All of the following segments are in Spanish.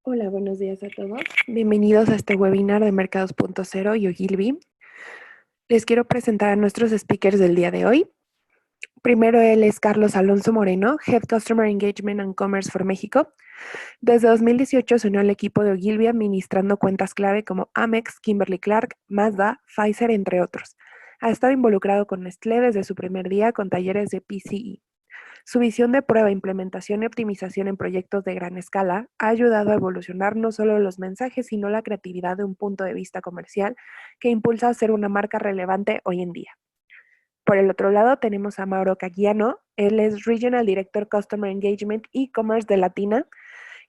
Hola, buenos días a todos. Bienvenidos a este webinar de Mercados.0 y Ogilvy. Les quiero presentar a nuestros speakers del día de hoy. Primero él es Carlos Alonso Moreno, Head Customer Engagement and Commerce for México. Desde 2018 se unió al equipo de Ogilvy administrando cuentas clave como Amex, Kimberly-Clark, Mazda, Pfizer, entre otros. Ha estado involucrado con Nestlé desde su primer día con talleres de PCE. Su visión de prueba, implementación y optimización en proyectos de gran escala ha ayudado a evolucionar no solo los mensajes, sino la creatividad de un punto de vista comercial que impulsa a ser una marca relevante hoy en día. Por el otro lado tenemos a Mauro Caggiano. Él es Regional Director Customer Engagement e-Commerce de Latina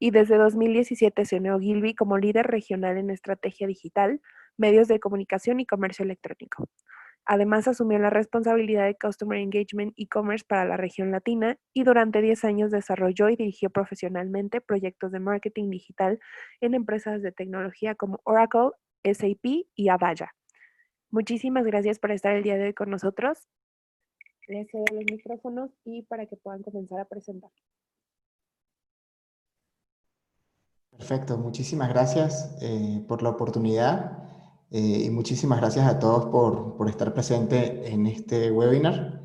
y desde 2017 se unió a Ogilvy como líder regional en estrategia digital, medios de comunicación y comercio electrónico. Además, asumió la responsabilidad de Customer Engagement e-commerce para la región latina y durante 10 años desarrolló y dirigió profesionalmente proyectos de marketing digital en empresas de tecnología como Oracle, SAP y Avaya. Muchísimas gracias por estar el día de hoy con nosotros. Les cedo los micrófonos y para que puedan comenzar a presentar. Perfecto, muchísimas gracias por la oportunidad y muchísimas gracias a todos por estar presente en este webinar.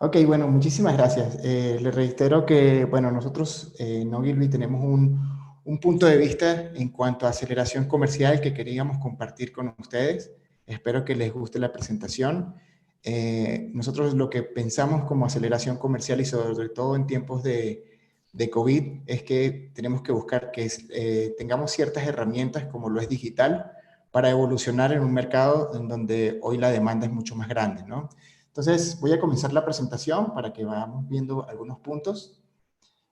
Ok, bueno, muchísimas gracias. Les reitero que, bueno, nosotros en Ogilvy tenemos un punto de vista en cuanto a aceleración comercial que queríamos compartir con ustedes. Espero que les guste la presentación. Nosotros lo que pensamos como aceleración comercial y sobre todo en tiempos de COVID es que tenemos que buscar que tengamos ciertas herramientas como lo es digital para evolucionar en un mercado en donde hoy la demanda es mucho más grande, ¿no? Entonces voy a comenzar la presentación para que vayamos viendo algunos puntos.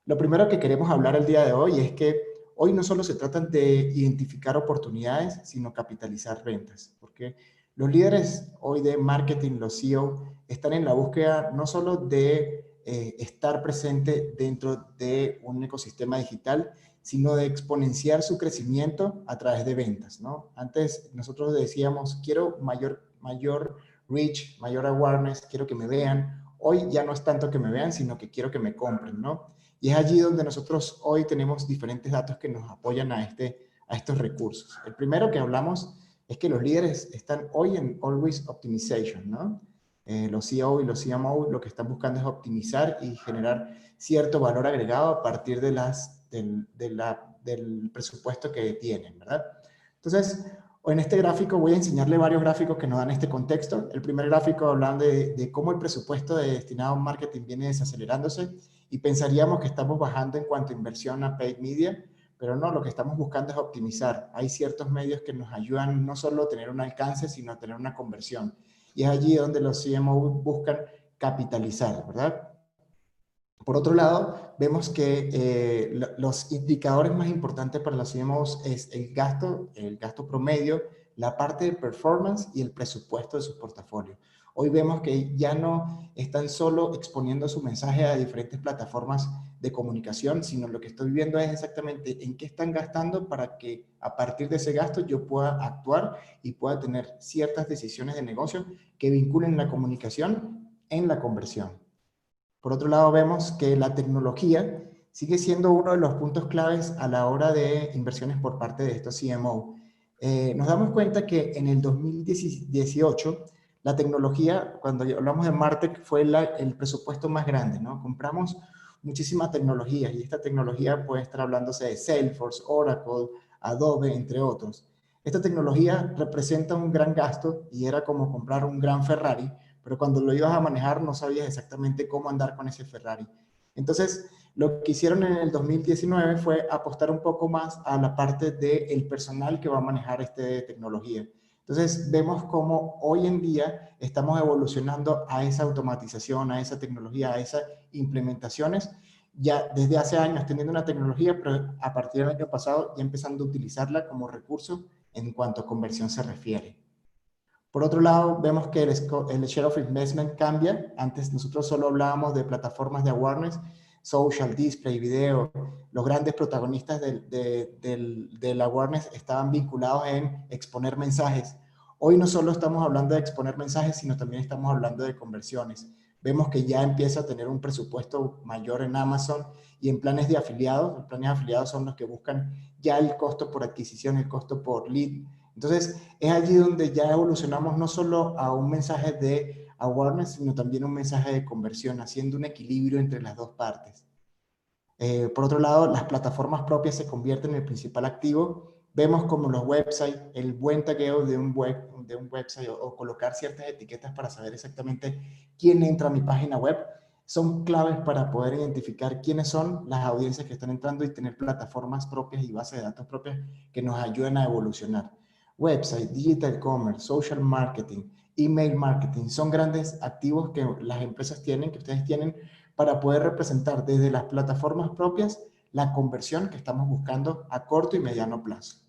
Lo primero que queremos hablar el día de hoy es que hoy no solo se trata de identificar oportunidades, sino capitalizar ventas, porque los líderes hoy de marketing, los CEO, están en la búsqueda no solo de estar presente dentro de un ecosistema digital, sino de exponenciar su crecimiento a través de ventas, ¿no? Antes nosotros decíamos, quiero mayor reach, mayor awareness, quiero que me vean. Hoy ya no es tanto que me vean, sino que quiero que me compren, ¿no? Y es allí donde nosotros hoy tenemos diferentes datos que nos apoyan a estos recursos. El primero que hablamos es que los líderes están hoy en Always Optimization, ¿no? Los CEO y los CMO lo que están buscando es optimizar y generar cierto valor agregado a partir del presupuesto que tienen, ¿verdad? Entonces, en este gráfico voy a enseñarle varios gráficos que nos dan este contexto. El primer gráfico hablando de cómo el presupuesto destinado a marketing viene desacelerándose y pensaríamos que estamos bajando en cuanto a inversión a paid media, pero no, lo que estamos buscando es optimizar. Hay ciertos medios que nos ayudan no solo a tener un alcance, sino a tener una conversión. Y es allí donde los CMO buscan capitalizar, ¿verdad? Por otro lado, vemos que los indicadores más importantes para los CMOs es el gasto promedio, la parte de performance y el presupuesto de su portafolio. Hoy vemos que ya no están solo exponiendo su mensaje a diferentes plataformas de comunicación, sino lo que estoy viendo es exactamente en qué están gastando para que a partir de ese gasto yo pueda actuar y pueda tener ciertas decisiones de negocio que vinculen la comunicación en la conversión. Por otro lado, vemos que la tecnología sigue siendo uno de los puntos claves a la hora de inversiones por parte de estos CMO. Nos damos cuenta que en el 2018, la tecnología, cuando hablamos de Martech, fue el presupuesto más grande, ¿no? Compramos muchísima tecnología y esta tecnología puede estar hablándose de Salesforce, Oracle, Adobe, entre otros. Esta tecnología representa un gran gasto y era como comprar un gran Ferrari, pero cuando lo ibas a manejar no sabías exactamente cómo andar con ese Ferrari. Entonces, lo que hicieron en el 2019 fue apostar un poco más a la parte del personal que va a manejar esta tecnología. Entonces, vemos cómo hoy en día estamos evolucionando a esa automatización, a esa tecnología, a esas implementaciones, ya desde hace años teniendo una tecnología, pero a partir del año pasado ya empezando a utilizarla como recurso en cuanto a conversión se refiere. Por otro lado, vemos que el share of investment cambia. Antes nosotros solo hablábamos de plataformas de awareness, social, display, video. Los grandes protagonistas del awareness estaban vinculados en exponer mensajes. Hoy no solo estamos hablando de exponer mensajes, sino también estamos hablando de conversiones. vemos que ya empieza a tener un presupuesto mayor en Amazon y en planes de afiliados. Los planes de afiliados son los que buscan ya el costo por adquisición, el costo por lead. Entonces, es allí donde ya evolucionamos no solo a un mensaje de awareness, sino también un mensaje de conversión, haciendo un equilibrio entre las dos partes. Por otro lado, las plataformas propias se convierten en el principal activo. Vemos como los websites, el buen tagueo de un website o colocar ciertas etiquetas para saber exactamente quién entra a mi página web, son claves para poder identificar quiénes son las audiencias que están entrando y tener plataformas propias y bases de datos propias que nos ayuden a evolucionar. Website, digital commerce, social marketing, email marketing, son grandes activos que las empresas tienen, que ustedes tienen, para poder representar desde las plataformas propias la conversión que estamos buscando a corto y mediano plazo.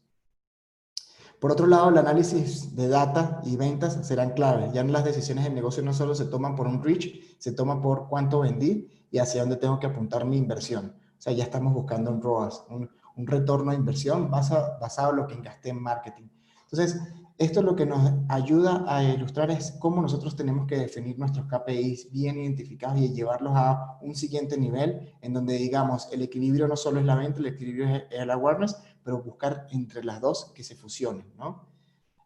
Por otro lado, el análisis de data y ventas serán claves. Ya en las decisiones de negocio no solo se toman por un reach, se toma por cuánto vendí y hacia dónde tengo que apuntar mi inversión. O sea, ya estamos buscando un ROAS, un retorno de inversión basado en lo que gasté en marketing. Entonces, esto lo que nos ayuda a ilustrar es cómo nosotros tenemos que definir nuestros KPIs bien identificados y llevarlos a un siguiente nivel en donde digamos el equilibrio no solo es la venta, el equilibrio es el awareness, pero buscar entre las dos que se fusionen, ¿no?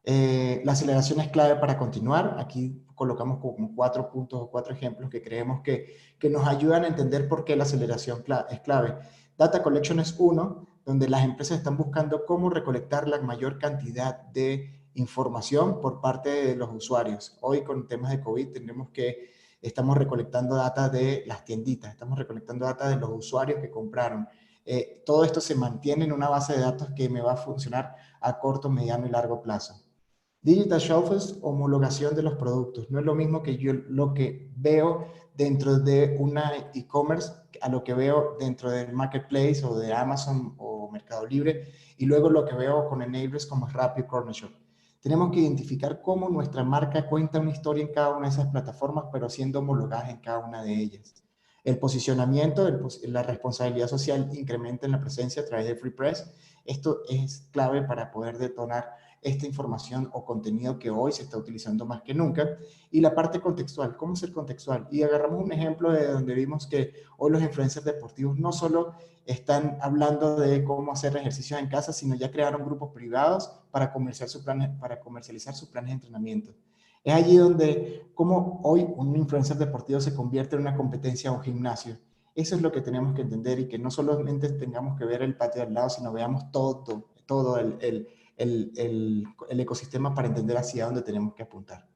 La aceleración es clave para continuar. Aquí colocamos como 4 puntos o 4 ejemplos que creemos que nos ayudan a entender por qué la aceleración es clave. Data collection es uno, donde las empresas están buscando cómo recolectar la mayor cantidad de información por parte de los usuarios. Hoy con temas de COVID tenemos que estamos recolectando data de las tienditas, estamos recolectando data de los usuarios que compraron. Todo esto se mantiene en una base de datos que me va a funcionar a corto, mediano y largo plazo. Digital Shelf es homologación de los productos. No es lo mismo que yo lo que veo dentro de una e-commerce a lo que veo dentro del marketplace o de Amazon o Mercado Libre y luego lo que veo con enablers como Rappi o Corner Shop. Tenemos que identificar cómo nuestra marca cuenta una historia en cada una de esas plataformas, pero siendo homologadas en cada una de ellas. El posicionamiento, la responsabilidad social incrementa en la presencia a través de Free Press. Esto es clave para poder detonar esta información o contenido que hoy se está utilizando más que nunca. Y la parte contextual, ¿cómo ser contextual? Y agarramos un ejemplo de donde vimos que hoy los influencers deportivos no solo están hablando de cómo hacer ejercicios en casa, sino ya crearon grupos privados para comercializar sus planes de entrenamiento. Es allí donde, como hoy un influencer deportivo se convierte en una competencia o un gimnasio. Eso es lo que tenemos que entender y que no solamente tengamos que ver el patio al lado, sino veamos todo el ecosistema para entender hacia dónde tenemos que apuntar.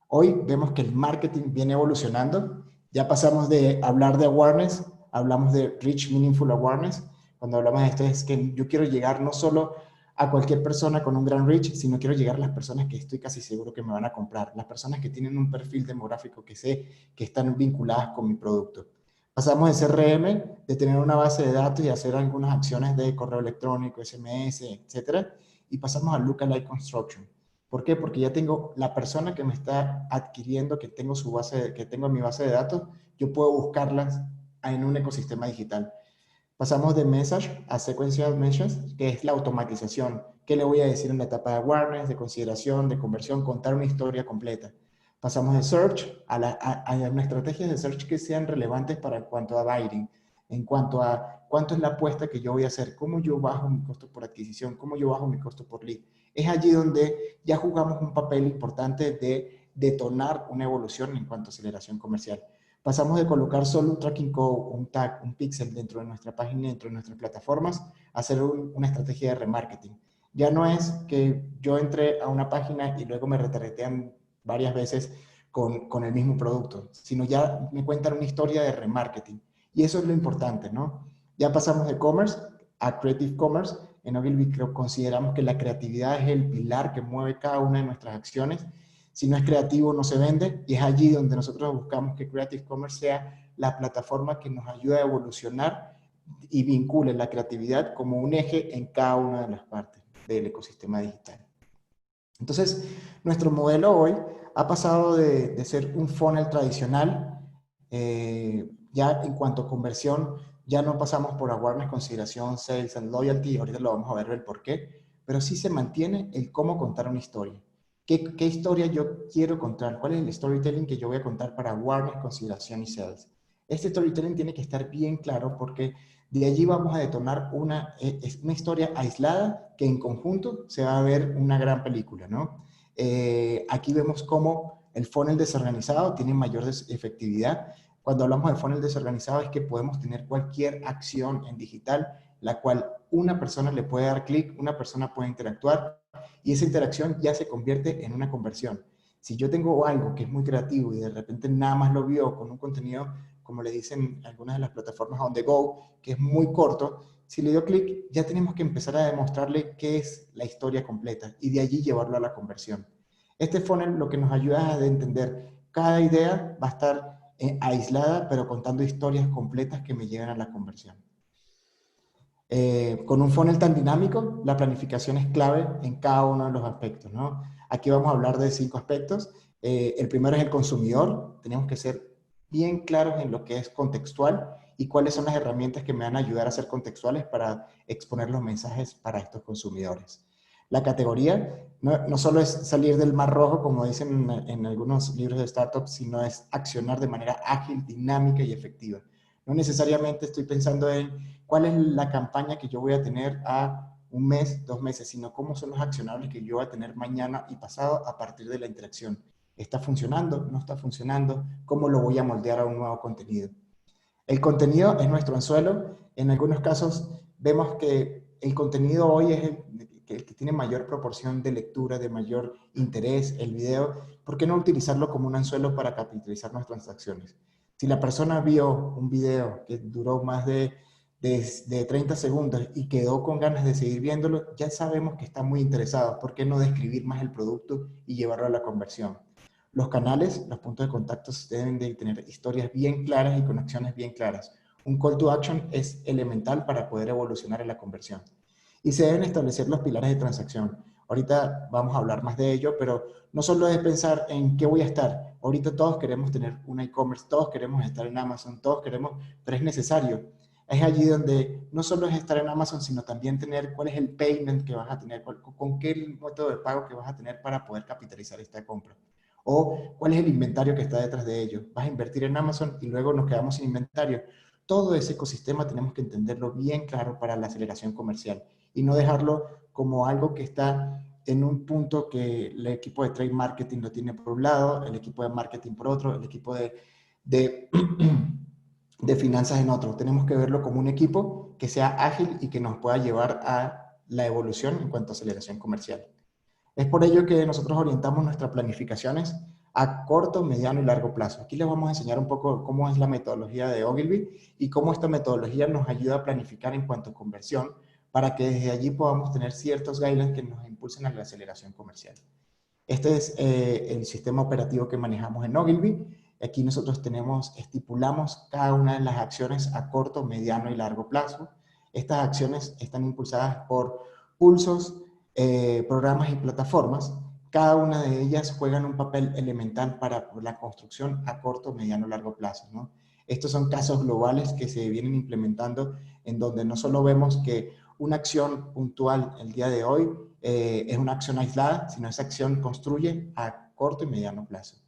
Hoy vemos que el marketing viene evolucionando. Ya pasamos de hablar de awareness, hablamos de rich, meaningful awareness. Cuando hablamos de esto es que yo quiero llegar no solo a cualquier persona con un gran reach, sino quiero llegar a las personas que estoy casi seguro que me van a comprar, las personas que tienen un perfil demográfico que sé que están vinculadas con mi producto. Pasamos de CRM, de tener una base de datos y hacer algunas acciones de correo electrónico, SMS, etcétera, y pasamos a Lookalike Construction. ¿Por qué? Porque ya tengo la persona que me está adquiriendo, que tengo en mi base de datos, yo puedo buscarlas en un ecosistema digital. Pasamos de message a sequential messages, que es la automatización. ¿Qué le voy a decir en la etapa de awareness, de consideración, de conversión? Contar una historia completa. Pasamos de search a una estrategia de search que sean relevantes para en cuanto a buying, en cuanto a cuánto es la apuesta que yo voy a hacer, cómo yo bajo mi costo por adquisición, cómo yo bajo mi costo por lead. Es allí donde ya jugamos un papel importante de detonar una evolución en cuanto a aceleración comercial. Pasamos de colocar solo un tracking code, un tag, un pixel dentro de nuestra página, dentro de nuestras plataformas, a hacer una estrategia de remarketing. Ya no es que yo entre a una página y luego me retargetean varias veces con el mismo producto, sino ya me cuentan una historia de remarketing. Y eso es lo importante, ¿no? Ya pasamos de commerce a creative commerce. En Ogilvy consideramos que la creatividad es el pilar que mueve cada una de nuestras acciones. Si no es creativo, no se vende, y es allí donde nosotros buscamos que Creative Commerce sea la plataforma que nos ayude a evolucionar y vincule la creatividad como un eje en cada una de las partes del ecosistema digital. Entonces, nuestro modelo hoy ha pasado de ser un funnel tradicional, ya en cuanto a conversión, ya no pasamos por awareness, consideración, sales and loyalty, ahorita lo vamos a ver el por qué, pero sí se mantiene el cómo contar una historia. ¿Qué historia yo quiero contar? ¿Cuál es el storytelling que yo voy a contar para awareness, consideración y sales? Este storytelling tiene que estar bien claro porque de allí vamos a detonar es una historia aislada que en conjunto se va a ver una gran película, ¿no? Aquí vemos cómo el funnel desorganizado tiene mayor efectividad. Cuando hablamos de funnel desorganizado es que podemos tener cualquier acción en digital, la cual una persona le puede dar clic, una persona puede interactuar y esa interacción ya se convierte en una conversión. Si yo tengo algo que es muy creativo y de repente nada más lo vio con un contenido, como le dicen algunas de las plataformas on the go, que es muy corto, si le dio clic, ya tenemos que empezar a demostrarle qué es la historia completa y de allí llevarlo a la conversión. Este funnel lo que nos ayuda a entender cada idea va a estar aislada, pero contando historias completas que me lleven a la conversión. Con un funnel tan dinámico, la planificación es clave en cada uno de los aspectos, ¿no? Aquí vamos a hablar de 5 aspectos. El primero es el consumidor. Tenemos que ser bien claros en lo que es contextual y cuáles son las herramientas que me van a ayudar a ser contextuales para exponer los mensajes para estos consumidores. La categoría no solo es salir del mar rojo, como dicen en algunos libros de startups, sino es accionar de manera ágil, dinámica y efectiva. No necesariamente estoy pensando en cuál es la campaña que yo voy a tener a un mes, 2 meses, sino cómo son los accionables que yo voy a tener mañana y pasado a partir de la interacción. ¿Está funcionando? ¿No está funcionando? ¿Cómo lo voy a moldear a un nuevo contenido? El contenido es nuestro anzuelo. En algunos casos vemos que el contenido hoy es el que tiene mayor proporción de lectura, de mayor interés, el video. ¿Por qué no utilizarlo como un anzuelo para capitalizar nuestras transacciones? Si la persona vio un video que duró más de 30 segundos y quedó con ganas de seguir viéndolo, ya sabemos que está muy interesado. ¿Por qué no describir más el producto y llevarlo a la conversión? Los canales, los puntos de contacto deben de tener historias bien claras y con acciones bien claras. Un call to action es elemental para poder evolucionar en la conversión. Y se deben establecer los pilares de transacción. Ahorita vamos a hablar más de ello, pero no solo es pensar en qué voy a estar. Ahorita todos queremos tener un e-commerce, todos queremos estar en Amazon, todos queremos, pero es necesario. Es allí donde no solo es estar en Amazon, sino también tener cuál es el payment que vas a tener, con qué método de pago que vas a tener para poder capitalizar esta compra. O cuál es el inventario que está detrás de ello. Vas a invertir en Amazon y luego nos quedamos sin inventario. Todo ese ecosistema tenemos que entenderlo bien claro para la aceleración comercial y no dejarlo como algo que está en un punto que el equipo de trade marketing lo tiene por un lado, el equipo de marketing por otro, el equipo de, de finanzas en otro. Tenemos que verlo como un equipo que sea ágil y que nos pueda llevar a la evolución en cuanto a aceleración comercial. Es por ello que nosotros orientamos nuestras planificaciones a corto, mediano y largo plazo. Aquí les vamos a enseñar un poco cómo es la metodología de Ogilvy y cómo esta metodología nos ayuda a planificar en cuanto a conversión para que desde allí podamos tener ciertos guidelines que nos impulsen a la aceleración comercial. Este es el sistema operativo que manejamos en Ogilvy. Aquí nosotros estipulamos cada una de las acciones a corto, mediano y largo plazo. Estas acciones están impulsadas por pulsos, programas y plataformas. Cada una de ellas juegan un papel elemental para la construcción a corto, mediano y largo plazo, ¿no? Estos son casos globales que se vienen implementando en donde no solo vemos que una acción puntual el día de hoy es una acción aislada, sino esa acción construye a corto y mediano plazo.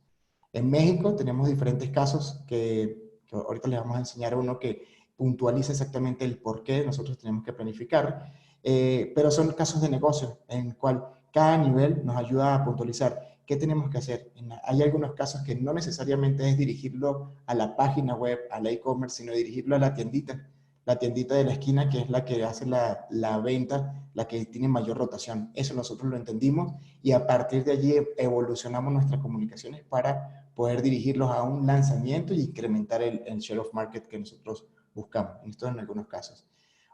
En México tenemos diferentes casos que ahorita les vamos a enseñar uno que puntualiza exactamente el por qué nosotros tenemos que planificar, pero son casos de negocio en el cual cada nivel nos ayuda a puntualizar qué tenemos que hacer. Hay algunos casos que no necesariamente es dirigirlo a la página web, a la e-commerce, sino dirigirlo a la tiendita de la esquina, que es la que hace la venta, la que tiene mayor rotación. Eso nosotros lo entendimos y a partir de allí evolucionamos nuestras comunicaciones para poder dirigirlos a un lanzamiento y incrementar el share of market que nosotros buscamos. Esto en algunos casos.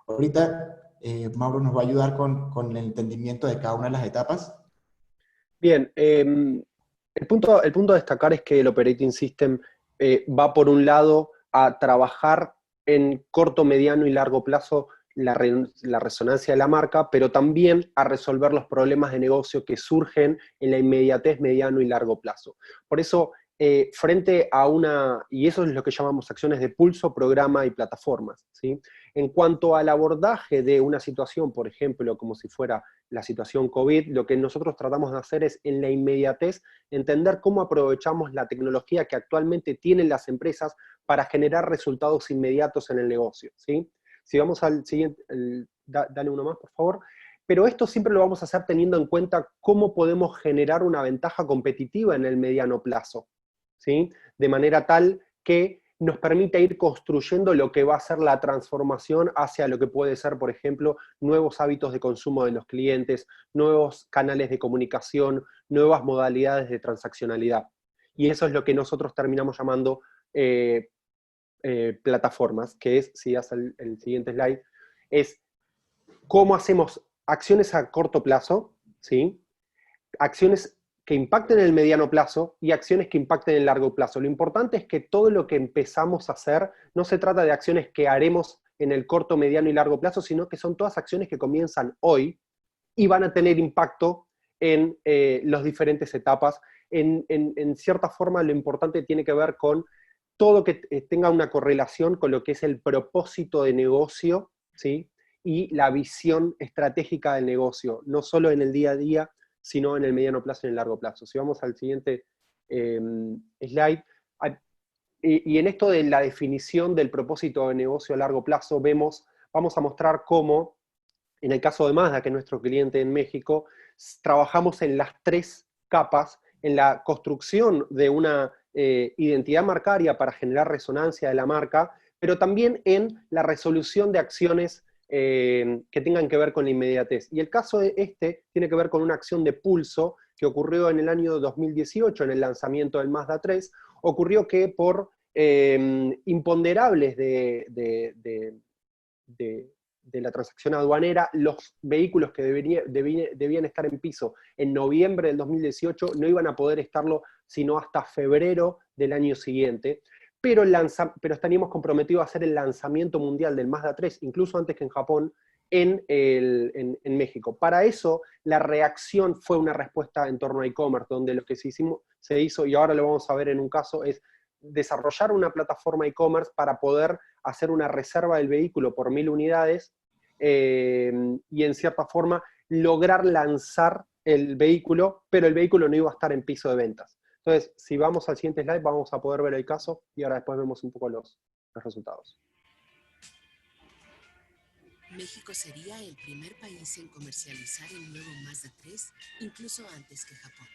Ahorita Mauro nos va a ayudar con el entendimiento de cada una de las etapas. Bien, el punto a destacar es que el Operating System va por un lado a trabajar en corto, mediano y largo plazo la resonancia de la marca, pero también a resolver los problemas de negocio que surgen en la inmediatez, mediano y largo plazo. Por eso frente a y eso es lo que llamamos acciones de pulso, programa y plataformas, ¿sí? En cuanto al abordaje de una situación, por ejemplo, como si fuera la situación COVID, lo que nosotros tratamos de hacer es, en la inmediatez, entender cómo aprovechamos la tecnología que actualmente tienen las empresas para generar resultados inmediatos en el negocio, ¿sí? Si vamos al siguiente, dale uno más, por favor. Pero esto siempre lo vamos a hacer teniendo en cuenta cómo podemos generar una ventaja competitiva en el mediano plazo, ¿sí? De manera tal que nos permita ir construyendo lo que va a ser la transformación hacia lo que puede ser, por ejemplo, nuevos hábitos de consumo de los clientes, nuevos canales de comunicación, nuevas modalidades de transaccionalidad. Y eso es lo que nosotros terminamos llamando plataformas, que es, si das el siguiente slide, es cómo hacemos acciones a corto plazo, ¿sí? Acciones que impacten en el mediano plazo y acciones que impacten en el largo plazo. Lo importante es que todo lo que empezamos a hacer no se trata de acciones que haremos en el corto, mediano y largo plazo, sino que son todas acciones que comienzan hoy y van a tener impacto en las diferentes etapas. En cierta forma, lo importante tiene que ver con todo que tenga una correlación con lo que es el propósito de negocio, ¿sí? Y la visión estratégica del negocio, no solo en el día a día, sino en el mediano plazo y en el largo plazo. Si vamos al siguiente slide, y en esto de la definición del propósito de negocio a largo plazo, vamos a mostrar cómo, en el caso de Mazda, que es nuestro cliente en México, trabajamos en las 3 capas, en la construcción de una identidad marcaria para generar resonancia de la marca, pero también en la resolución de acciones que tengan que ver con la inmediatez. Y el caso de tiene que ver con una acción de pulso que ocurrió en el año 2018, en el lanzamiento del Mazda 3, ocurrió que por imponderables de la transacción aduanera, los vehículos que debían estar en piso en noviembre del 2018 no iban a poder estarlo sino hasta febrero del año siguiente, pero estaríamos comprometidos a hacer el lanzamiento mundial del Mazda 3, incluso antes que en Japón, en México. Para eso, la reacción fue una respuesta en torno a e-commerce, donde lo que se hizo, y ahora lo vamos a ver en un caso, es desarrollar una plataforma e-commerce para poder hacer una reserva del vehículo por 1000 unidades y en cierta forma lograr lanzar el vehículo, pero el vehículo no iba a estar en piso de ventas. Entonces, si vamos al siguiente slide, vamos a poder ver el caso y ahora después vemos un poco los resultados. México sería el primer país en comercializar el nuevo Mazda 3, incluso antes que Japón.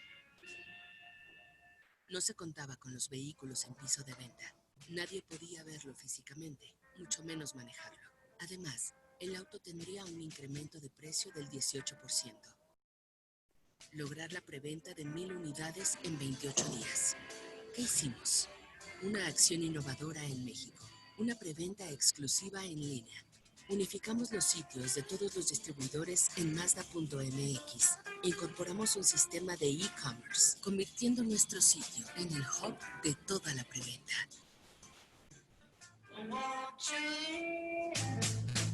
No se contaba con los vehículos en piso de venta. Nadie podía verlo físicamente, mucho menos manejarlo. Además, el auto tendría un incremento de precio del 18%. Lograr la preventa de 1000 unidades en 28 días. ¿Qué hicimos? Una acción innovadora en México. Una preventa exclusiva en línea. Unificamos los sitios de todos los distribuidores en Mazda.mx. Incorporamos un sistema de e-commerce, convirtiendo nuestro sitio en el hub de toda la preventa.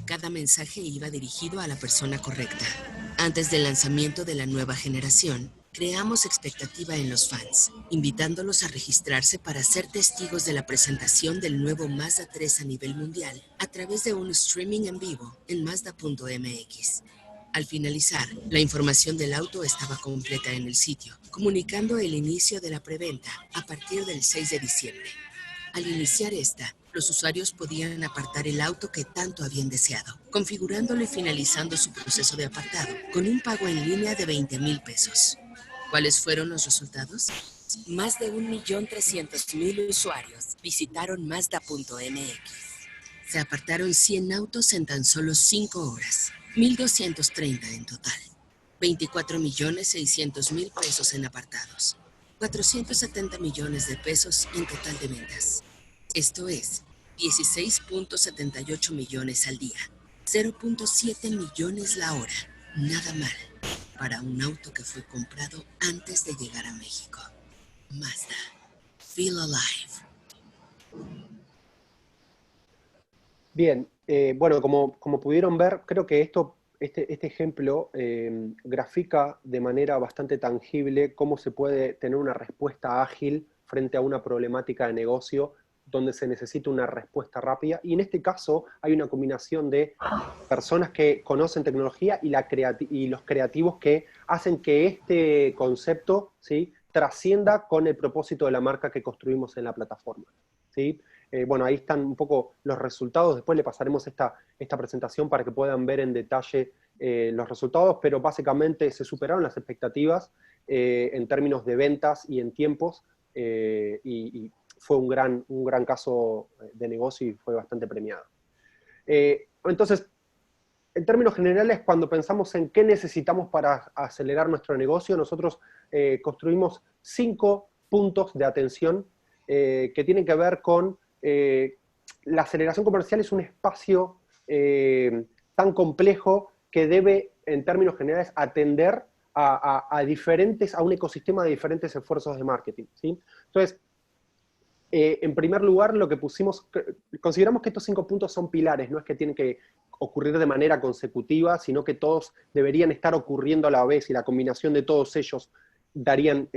Cada mensaje iba dirigido a la persona correcta. Antes del lanzamiento de la nueva generación, creamos expectativa en los fans, invitándolos a registrarse para ser testigos de la presentación del nuevo Mazda 3 a nivel mundial a través de un streaming en vivo en Mazda.mx. Al finalizar, la información del auto estaba completa en el sitio, comunicando el inicio de la preventa a partir del 6 de diciembre. Al iniciar esta, los usuarios podían apartar el auto que tanto habían deseado, configurándolo y finalizando su proceso de apartado con un pago en línea de 20,000 pesos. ¿Cuáles fueron los resultados? Más de 1.300.000 usuarios visitaron Mazda.mx. Se apartaron 100 autos en tan solo 5 horas, 1.230 en total. 24.600.000 pesos en apartados. 470 millones de pesos en total de ventas. Esto es 16.78 millones al día. 0.7 millones la hora. Nada mal para un auto que fue comprado antes de llegar a México. Mazda. Feel alive. Bien, bueno, como pudieron ver, creo que este ejemplo grafica de manera bastante tangible cómo se puede tener una respuesta ágil frente a una problemática de negocio donde se necesita una respuesta rápida. Y en este caso hay una combinación de personas que conocen tecnología y los creativos que hacen que este concepto, ¿sí?, trascienda con el propósito de la marca que construimos en la plataforma, ¿sí? Bueno, ahí están un poco los resultados. Después le pasaremos esta presentación para que puedan ver en detalle los resultados, pero básicamente se superaron las expectativas en términos de ventas y en tiempos, y fue un gran caso de negocio y fue bastante premiado. Entonces, en términos generales, cuando pensamos en qué necesitamos para acelerar nuestro negocio, nosotros construimos 5 puntos de atención que tienen que ver con la aceleración comercial. Es un espacio tan complejo que debe, en términos generales, atender a un ecosistema de diferentes esfuerzos de marketing, ¿sí? Entonces, en primer lugar, lo que pusimos, consideramos que estos 5 puntos son pilares, no es que tienen que ocurrir de manera consecutiva, sino que todos deberían estar ocurriendo a la vez y la combinación de todos ellos tendrían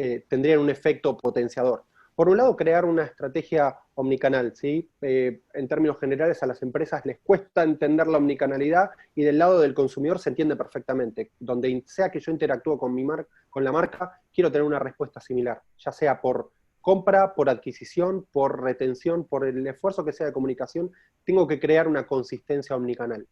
un efecto potenciador. Por un lado, crear una estrategia omnicanal, ¿sí? En términos generales, a las empresas les cuesta entender la omnicanalidad y del lado del consumidor se entiende perfectamente. Donde sea que yo interactúo con la marca, quiero tener una respuesta similar, ya sea por compra, por adquisición, por retención, por el esfuerzo que sea de comunicación, tengo que crear una consistencia omnicanal.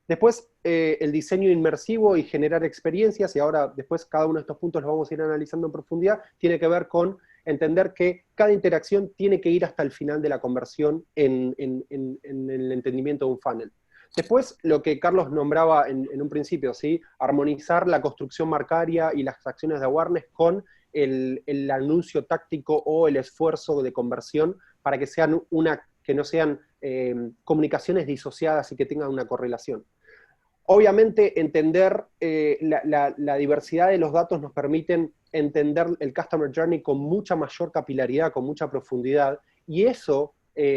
Después, el diseño inmersivo y generar experiencias, y ahora después cada uno de estos puntos los vamos a ir analizando en profundidad, tiene que ver con entender que cada interacción tiene que ir hasta el final de la conversión en el entendimiento de un funnel. Después, lo que Carlos nombraba en un principio, ¿sí? Armonizar la construcción marcaria y las acciones de awareness con el anuncio táctico o el esfuerzo de conversión para que no sean comunicaciones disociadas y que tengan una correlación. Obviamente, entender la diversidad de los datos nos permiten entender el Customer Journey con mucha mayor capilaridad, con mucha profundidad, y eso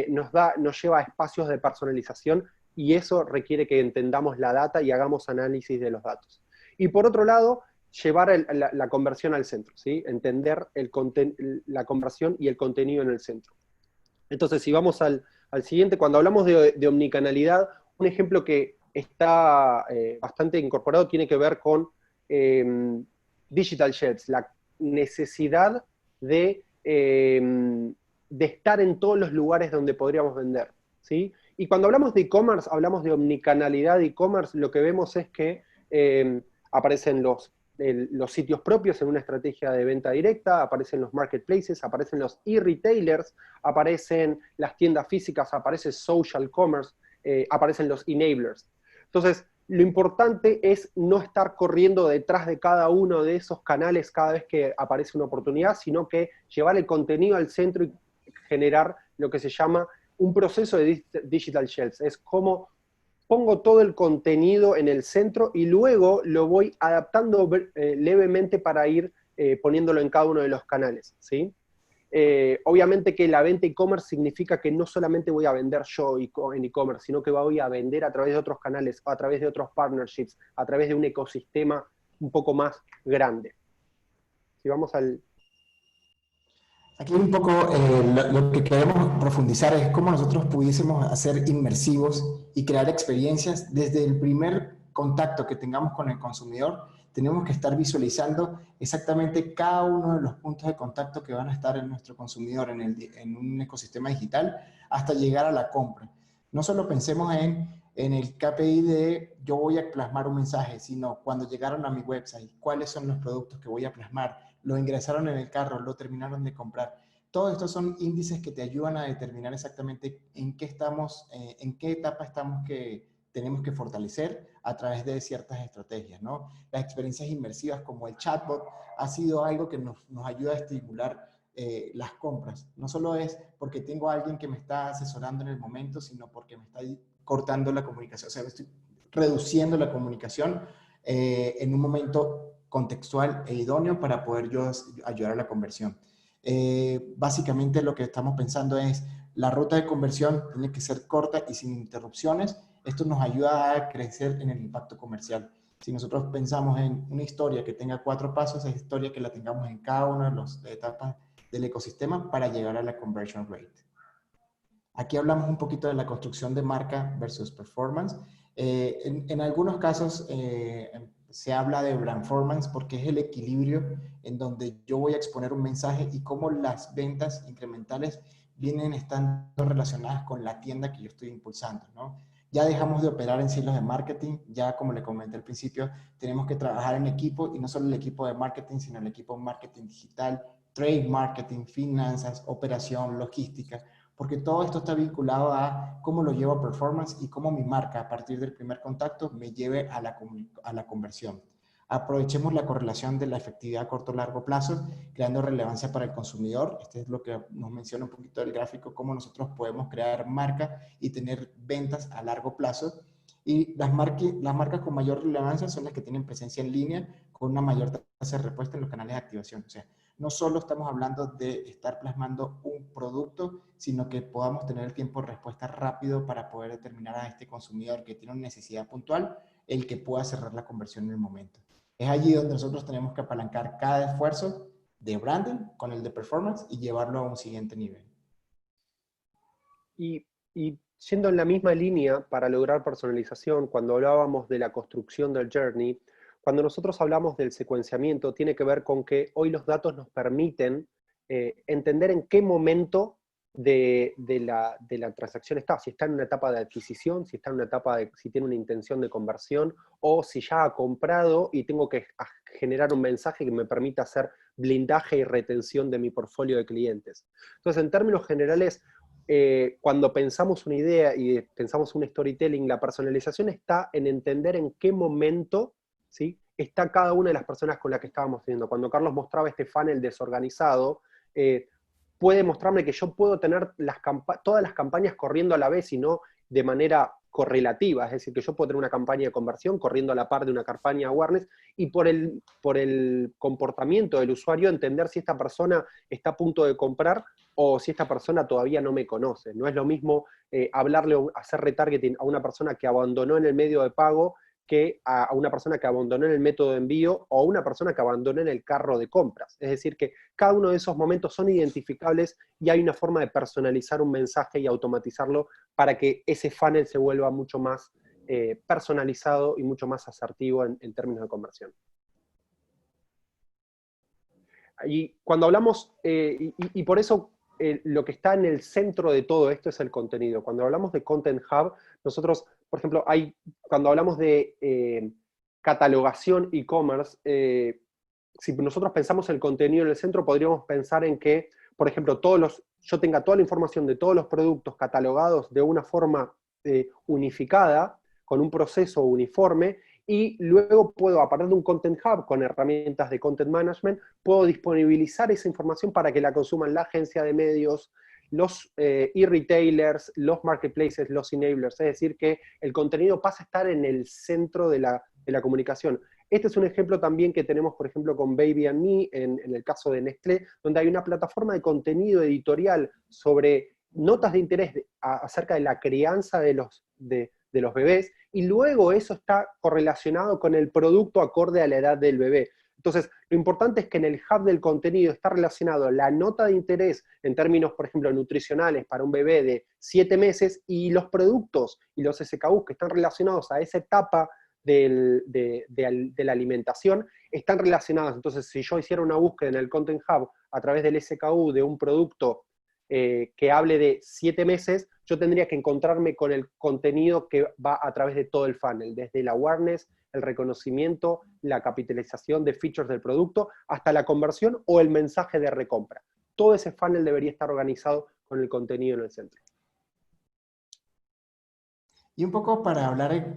nos lleva a espacios de personalización, y eso requiere que entendamos la data y hagamos análisis de los datos. Y por otro lado, llevar la conversión al centro, ¿sí? Entender la conversión y el contenido en el centro. Entonces, si vamos al siguiente, cuando hablamos de omnicanalidad, un ejemplo que está bastante incorporado tiene que ver con digital shelves, la necesidad de estar en todos los lugares donde podríamos vender, ¿sí? Y cuando hablamos de e-commerce, hablamos de omnicanalidad de e-commerce, lo que vemos es que aparecen los sitios propios en una estrategia de venta directa, aparecen los marketplaces, aparecen los e-retailers, aparecen las tiendas físicas, aparece social commerce, aparecen los enablers. Entonces, lo importante es no estar corriendo detrás de cada uno de esos canales cada vez que aparece una oportunidad, sino que llevar el contenido al centro y generar lo que se llama un proceso de digital shelves. Es como pongo todo el contenido en el centro y luego lo voy adaptando levemente para ir poniéndolo en cada uno de los canales, ¿sí? Obviamente que la venta e-commerce significa que no solamente voy a vender yo en e-commerce, sino que voy a vender a través de otros canales, a través de otros partnerships, a través de un ecosistema un poco más grande. Si vamos al... Aquí un poco lo que queremos profundizar es cómo nosotros pudiésemos hacer inmersivos y crear experiencias desde el primer contacto que tengamos con el consumidor. Tenemos que estar visualizando exactamente cada uno de los puntos de contacto que van a estar en nuestro consumidor en un ecosistema digital hasta llegar a la compra. No solo pensemos en el KPI de yo voy a plasmar un mensaje, sino cuando llegaron a mi website, cuáles son los productos que voy a plasmar, lo ingresaron en el carro, lo terminaron de comprar. Todos estos son índices que te ayudan a determinar exactamente en qué estamos, en qué etapa estamos que tenemos que fortalecer a través de ciertas estrategias, ¿no? Las experiencias inmersivas como el chatbot ha sido algo que nos ayuda a estimular las compras. No solo es porque tengo a alguien que me está asesorando en el momento, sino porque me está cortando la comunicación, o sea, estoy reduciendo la comunicación en un momento contextual e idóneo para poder yo ayudar a la conversión. Básicamente lo que estamos pensando es la ruta de conversión tiene que ser corta y sin interrupciones. Esto nos ayuda a crecer en el impacto comercial. Si nosotros pensamos en una historia que tenga 4 pasos, esa historia que la tengamos en cada una de las etapas del ecosistema para llegar a la conversion rate. Aquí hablamos un poquito de la construcción de marca versus performance. En algunos casos se habla de brandformance porque es el equilibrio en donde yo voy a exponer un mensaje y cómo las ventas incrementales vienen estando relacionadas con la tienda que yo estoy impulsando, ¿no? Ya dejamos de operar en silos de marketing, ya como le comenté al principio, tenemos que trabajar en equipo, y no solo el equipo de marketing, sino el equipo de marketing digital, trade marketing, finanzas, operación, logística, porque todo esto está vinculado a cómo lo llevo a performance y cómo mi marca a partir del primer contacto me lleve a la conversión. Aprovechemos la correlación de la efectividad a corto o largo plazo, creando relevancia para el consumidor. Este es lo que nos menciona un poquito del gráfico, cómo nosotros podemos crear marca y tener ventas a largo plazo. Y las marcas con mayor relevancia son las que tienen presencia en línea con una mayor tasa de respuesta en los canales de activación. O sea, no solo estamos hablando de estar plasmando un producto, sino que podamos tener el tiempo de respuesta rápido para poder determinar a este consumidor que tiene una necesidad puntual, el que pueda cerrar la conversión en el momento. Es allí donde nosotros tenemos que apalancar cada esfuerzo de branding con el de performance y llevarlo a un siguiente nivel. Y yendo en la misma línea para lograr personalización, cuando hablábamos de la construcción del journey, cuando nosotros hablamos del secuenciamiento, tiene que ver con que hoy los datos nos permiten entender en qué momento de la transacción está, si está en una etapa de adquisición, si está en una etapa si tiene una intención de conversión, o si ya ha comprado y tengo que generar un mensaje que me permita hacer blindaje y retención de mi portfolio de clientes. Entonces, en términos generales, cuando pensamos una idea y pensamos un storytelling, la personalización está en entender en qué momento, ¿sí?, está cada una de las personas con las que estábamos teniendo. Cuando Carlos mostraba este funnel desorganizado, puede mostrarme que yo puedo tener todas las campañas corriendo a la vez y no de manera correlativa, es decir, que yo puedo tener una campaña de conversión corriendo a la par de una campaña de awareness, y por el comportamiento del usuario entender si esta persona está a punto de comprar o si esta persona todavía no me conoce. No es lo mismo hablarle, hacer retargeting a una persona que abandonó en el medio de pago que a una persona que abandonó en el método de envío o a una persona que abandonó en el carro de compras. Es decir, que cada uno de esos momentos son identificables y hay una forma de personalizar un mensaje y automatizarlo para que ese funnel se vuelva mucho más personalizado y mucho más asertivo en términos de conversión. Y cuando hablamos, y por eso lo que está en el centro de todo esto es el contenido. Cuando hablamos de Content Hub, nosotros, por ejemplo, cuando hablamos de catalogación e-commerce, si nosotros pensamos el contenido en el centro, podríamos pensar en que, por ejemplo, yo tenga toda la información de todos los productos catalogados de una forma unificada, con un proceso uniforme, y luego puedo, a partir de un Content Hub, con herramientas de Content Management, puedo disponibilizar esa información para que la consuman la agencia de medios, los e-retailers, los marketplaces, los enablers. Es decir, que el contenido pasa a estar en el centro de la comunicación. Este es un ejemplo también que tenemos, por ejemplo, con Baby and Me, en el caso de Nestlé, donde hay una plataforma de contenido editorial sobre notas de interés acerca de la crianza de los bebés, y luego eso está correlacionado con el producto acorde a la edad del bebé. Entonces, lo importante es que en el hub del contenido está relacionado la nota de interés en términos, por ejemplo, nutricionales para un bebé de 7 meses, y los productos y los SKUs que están relacionados a esa etapa de la alimentación están relacionados. Entonces, si yo hiciera una búsqueda en el Content Hub a través del SKU de un producto que hable de 7 meses, yo tendría que encontrarme con el contenido que va a través de todo el funnel, desde el awareness, el reconocimiento, la capitalización de features del producto, hasta la conversión o el mensaje de recompra. Todo ese funnel debería estar organizado con el contenido en el centro. Y un poco para hablar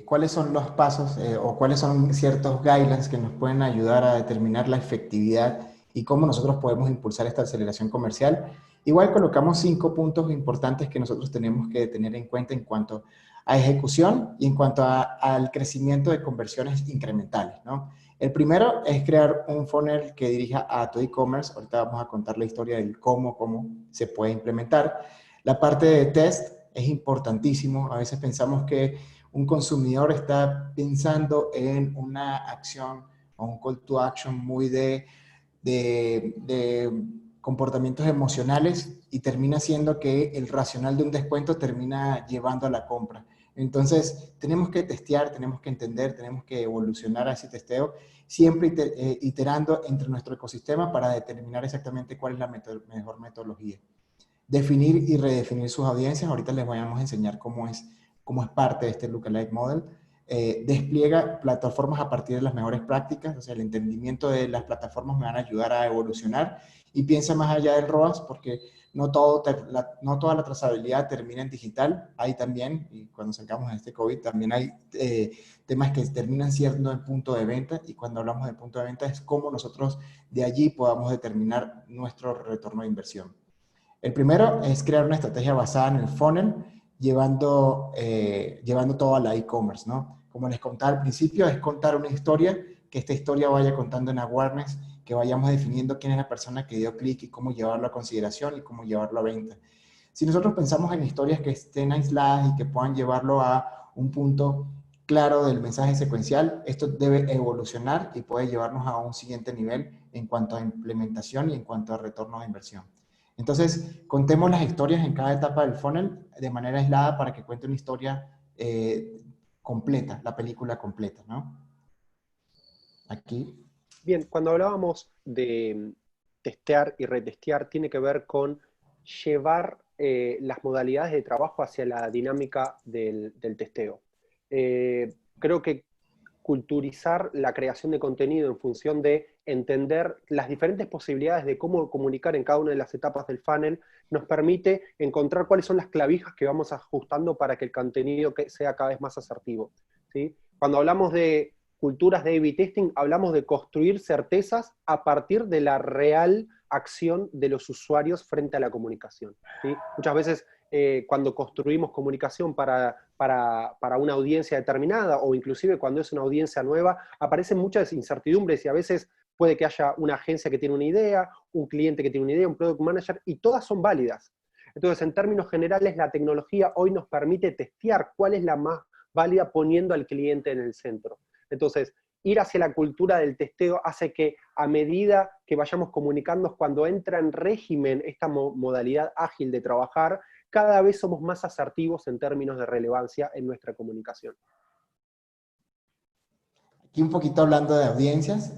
cuáles son los pasos o cuáles son ciertos guidelines que nos pueden ayudar a determinar la efectividad y cómo nosotros podemos impulsar esta aceleración comercial. Igual colocamos 5 puntos importantes que nosotros tenemos que tener en cuenta en cuanto a ejecución y en cuanto al crecimiento de conversiones incrementales, ¿no? El primero es crear un funnel que dirija a tu e-commerce. Ahorita vamos a contar la historia del cómo se puede implementar. La parte de test es importantísimo. A veces pensamos que un consumidor está pensando en una acción o un call to action muy de comportamientos emocionales y termina siendo que el racional de un descuento termina llevando a la compra. Entonces, tenemos que testear, tenemos que entender, tenemos que evolucionar a ese testeo, siempre iterando entre nuestro ecosistema para determinar exactamente cuál es la mejor metodología. Definir y redefinir sus audiencias. Ahorita les vamos a enseñar cómo es parte de este Lookalike Model. Despliega plataformas a partir de las mejores prácticas, o sea, el entendimiento de las plataformas me van a ayudar a evolucionar, y piensa más allá del ROAS, porque no toda la trazabilidad termina en digital. Hay también, y cuando sacamos este COVID, también hay temas que terminan siendo en punto de venta, y cuando hablamos de punto de venta es cómo nosotros de allí podamos determinar nuestro retorno de inversión. El primero es crear una estrategia basada en el funnel, llevando todo a la e-commerce, ¿no? Como les contaba al principio, es contar una historia, que esta historia vaya contando en awareness, que vayamos definiendo quién es la persona que dio clic y cómo llevarlo a consideración y cómo llevarlo a venta. Si nosotros pensamos en historias que estén aisladas y que puedan llevarlo a un punto claro del mensaje secuencial, esto debe evolucionar y puede llevarnos a un siguiente nivel en cuanto a implementación y en cuanto a retorno de inversión. Entonces, contemos las historias en cada etapa del funnel de manera aislada para que cuente una historia completa, la película completa, ¿no? Aquí. Bien, cuando hablábamos de testear y retestear, tiene que ver con llevar las modalidades de trabajo hacia la dinámica del testeo. Creo que culturizar la creación de contenido en función de entender las diferentes posibilidades de cómo comunicar en cada una de las etapas del funnel nos permite encontrar cuáles son las clavijas que vamos ajustando para que el contenido sea cada vez más asertivo, ¿sí? Cuando hablamos de culturas de A/B testing, hablamos de construir certezas a partir de la real acción de los usuarios frente a la comunicación, ¿sí? Muchas veces cuando construimos comunicación para una audiencia determinada, o inclusive cuando es una audiencia nueva, aparecen muchas incertidumbres, y a veces puede que haya una agencia que tiene una idea, un cliente que tiene una idea, un product manager, y todas son válidas. Entonces, en términos generales, la tecnología hoy nos permite testear cuál es la más válida poniendo al cliente en el centro. Entonces, ir hacia la cultura del testeo hace que a medida que vayamos comunicando, cuando entra en régimen esta modalidad ágil de trabajar, cada vez somos más asertivos en términos de relevancia en nuestra comunicación. Aquí un poquito hablando de audiencias,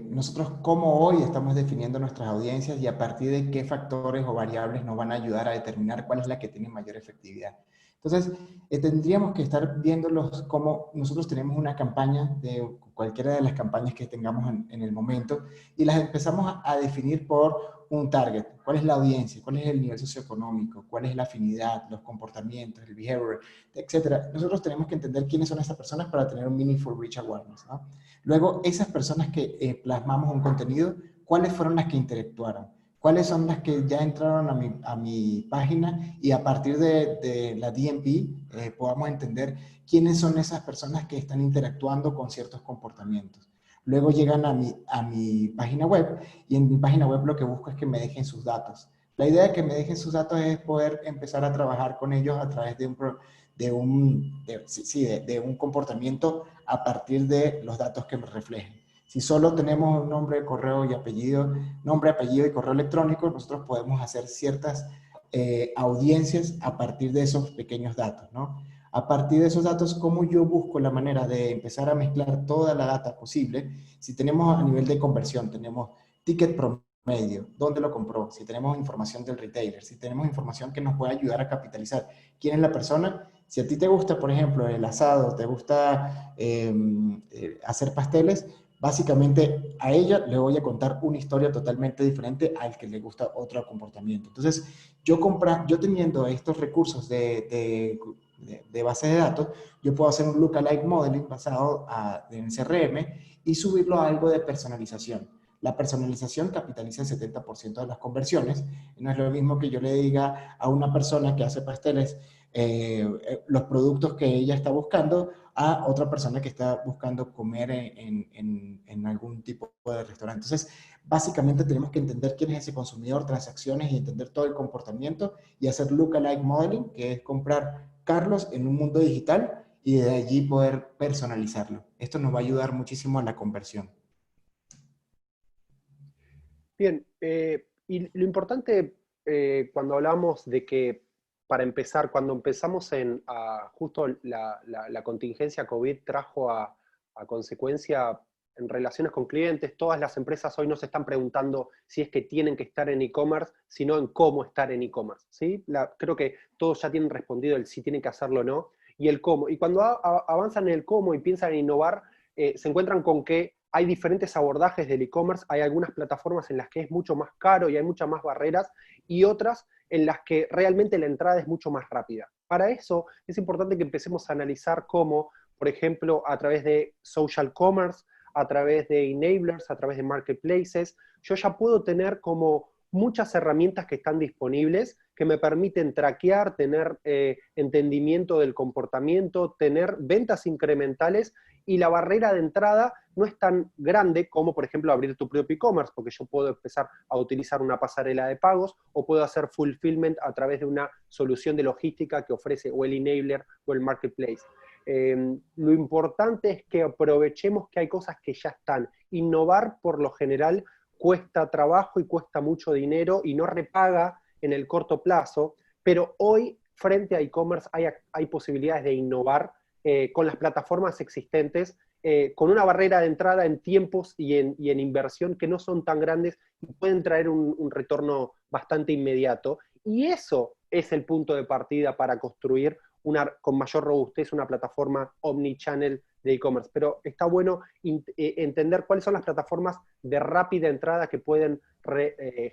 nosotros como hoy estamos definiendo nuestras audiencias y a partir de qué factores o variables nos van a ayudar a determinar cuál es la que tiene mayor efectividad. Entonces, tendríamos que estar viéndolos como nosotros tenemos una campaña de cualquiera de las campañas que tengamos en el momento, y las empezamos a definir por un target. ¿Cuál es la audiencia? ¿Cuál es el nivel socioeconómico? ¿Cuál es la afinidad, los comportamientos, el behavior, etcétera? Nosotros tenemos que entender quiénes son esas personas para tener un meaningful reach awareness, ¿no? Luego, esas personas que plasmamos un contenido, ¿cuáles fueron las que interactuaron? ¿Cuáles son las que ya entraron a mi página? Y a partir de la DMP podamos entender quiénes son esas personas que están interactuando con ciertos comportamientos. Luego llegan a mi página web, y en mi página web lo que busco es que me dejen sus datos. La idea de que me dejen sus datos es poder empezar a trabajar con ellos a través de un comportamiento a partir de los datos que me reflejen. Si solo tenemos nombre, correo y apellido, nombre, apellido y correo electrónico, nosotros podemos hacer ciertas audiencias a partir de esos pequeños datos, ¿no? A partir de esos datos, ¿cómo yo busco la manera de empezar a mezclar toda la data posible? Si tenemos a nivel de conversión, tenemos ticket promedio, ¿dónde lo compró? Si tenemos información del retailer, si tenemos información que nos puede ayudar a capitalizar quién es la persona. Si a ti te gusta, por ejemplo, el asado, te gusta hacer pasteles, básicamente a ella le voy a contar una historia totalmente diferente al que le gusta otro comportamiento. Entonces, yo teniendo estos recursos de base de datos, yo puedo hacer un lookalike modeling basado en CRM y subirlo a algo de personalización. La personalización capitaliza el 70% de las conversiones. No es lo mismo que yo le diga a una persona que hace pasteles los productos que ella está buscando a otra persona que está buscando comer en algún tipo de restaurante. Entonces, básicamente tenemos que entender quién es ese consumidor, transacciones, y entender todo el comportamiento y hacer lookalike modeling, que es comprar Carlos en un mundo digital y de allí poder personalizarlo. Esto nos va a ayudar muchísimo a la conversión. Bien, Y lo importante cuando hablamos de que, para empezar, cuando empezamos justo la contingencia COVID trajo a consecuencia en relaciones con clientes, todas las empresas hoy no se están preguntando si es que tienen que estar en e-commerce, sino en cómo estar en e-commerce, ¿sí? Creo que todos ya tienen respondido el si tienen que hacerlo o no, y el cómo. Y cuando avanzan en el cómo y piensan en innovar, se encuentran con que hay diferentes abordajes del e-commerce, hay algunas plataformas en las que es mucho más caro y hay muchas más barreras, y otras en las que realmente la entrada es mucho más rápida. Para eso es importante que empecemos a analizar cómo, por ejemplo, a través de social commerce, a través de enablers, a través de marketplaces, yo ya puedo tener como muchas herramientas que están disponibles que me permiten traquear, tener entendimiento del comportamiento, tener ventas incrementales, y la barrera de entrada no es tan grande como, por ejemplo, abrir tu propio e-commerce, porque yo puedo empezar a utilizar una pasarela de pagos o puedo hacer fulfillment a través de una solución de logística que ofrece o el enabler o el marketplace. Lo importante es que aprovechemos que hay cosas que ya están. Innovar, por lo general, cuesta trabajo y cuesta mucho dinero y no repaga en el corto plazo, pero hoy, frente a e-commerce, hay posibilidades de innovar con las plataformas existentes, con una barrera de entrada en tiempos y en inversión que no son tan grandes y pueden traer un retorno bastante inmediato. Y eso es el punto de partida para construir con mayor robustez una plataforma omnichannel de e-commerce. Pero está bueno entender cuáles son las plataformas de rápida entrada que pueden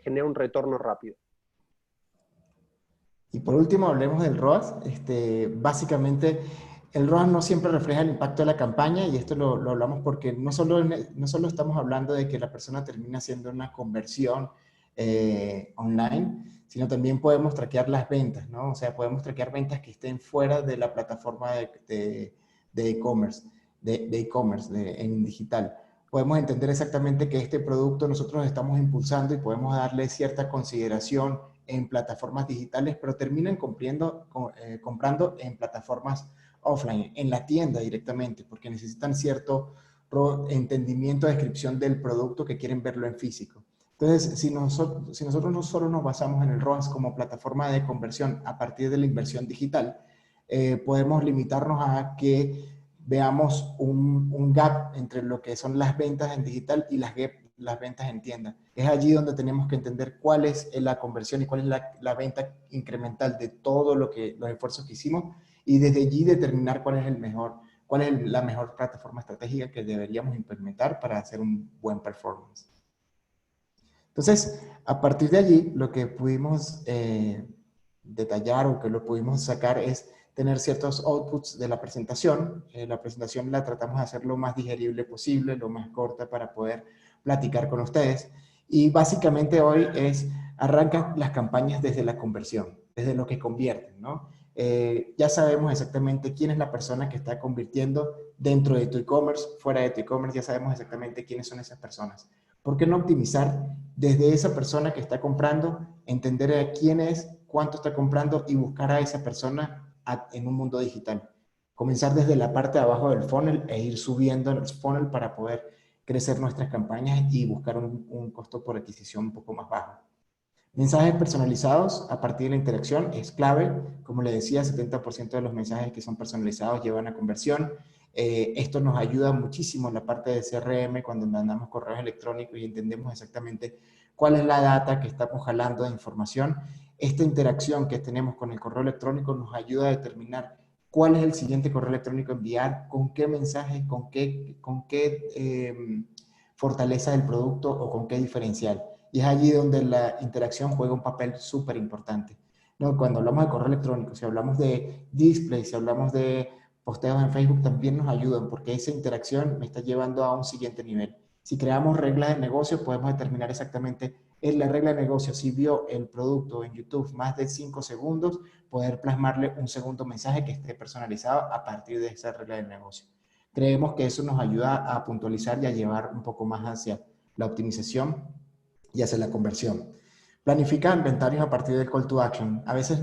generar un retorno rápido. Y por último, hablemos del ROAS. Básicamente, el ROAS no siempre refleja el impacto de la campaña, y esto lo hablamos porque no solo estamos hablando de que la persona termina haciendo una conversión online, sino también podemos traquear las ventas, ¿no? O sea, podemos traquear ventas que estén fuera de la plataforma de e-commerce, en digital. Podemos entender exactamente que este producto nosotros estamos impulsando y podemos darle cierta consideración en plataformas digitales, pero terminan comprando en plataformas offline, en la tienda directamente, porque necesitan cierto entendimiento, descripción del producto que quieren verlo en físico. Entonces, si nosotros no solo nos basamos en el ROAS como plataforma de conversión a partir de la inversión digital, podemos limitarnos a que veamos un gap entre lo que son las ventas en digital y las ventas en tienda. Es allí donde tenemos que entender cuál es la conversión y cuál es la venta incremental de todos los esfuerzos que hicimos, y desde allí determinar cuál es la mejor plataforma estratégica que deberíamos implementar para hacer un buen performance. Entonces, a partir de allí, lo que pudimos detallar o que lo pudimos sacar es tener ciertos outputs de la presentación. La presentación la tratamos de hacer lo más digerible posible, lo más corta para poder platicar con ustedes. Y básicamente hoy arrancan las campañas desde la conversión, desde lo que convierten, ¿no? Ya sabemos exactamente quién es la persona que está convirtiendo dentro de tu e-commerce, fuera de tu e-commerce, ya sabemos exactamente quiénes son esas personas. ¿Por qué no optimizar desde esa persona que está comprando, entender a quién es, cuánto está comprando y buscar a esa persona en un mundo digital? Comenzar desde la parte de abajo del funnel e ir subiendo el funnel para poder crecer nuestras campañas y buscar un costo por adquisición un poco más bajo. Mensajes personalizados a partir de la interacción es clave. Como le decía, 70% de los mensajes que son personalizados llevan a conversión. Esto nos ayuda muchísimo en la parte de CRM cuando mandamos correos electrónicos y entendemos exactamente cuál es la data que estamos jalando de información. Esta interacción que tenemos con el correo electrónico nos ayuda a determinar cuál es el siguiente correo electrónico a enviar, con qué mensaje, con qué fortaleza del producto o con qué diferencial. Y es allí donde la interacción juega un papel súper importante, ¿no? Cuando hablamos de correo electrónico, si hablamos de display, si hablamos de posteos en Facebook, también nos ayudan porque esa interacción me está llevando a un siguiente nivel. Si creamos reglas de negocio, podemos determinar exactamente en la regla de negocio. Si vio el producto en YouTube más de 5 segundos, poder plasmarle un segundo mensaje que esté personalizado a partir de esa regla de negocio. Creemos que eso nos ayuda a puntualizar y a llevar un poco más hacia la optimización y hacia la conversión. Planifica inventarios a partir del call to action. A veces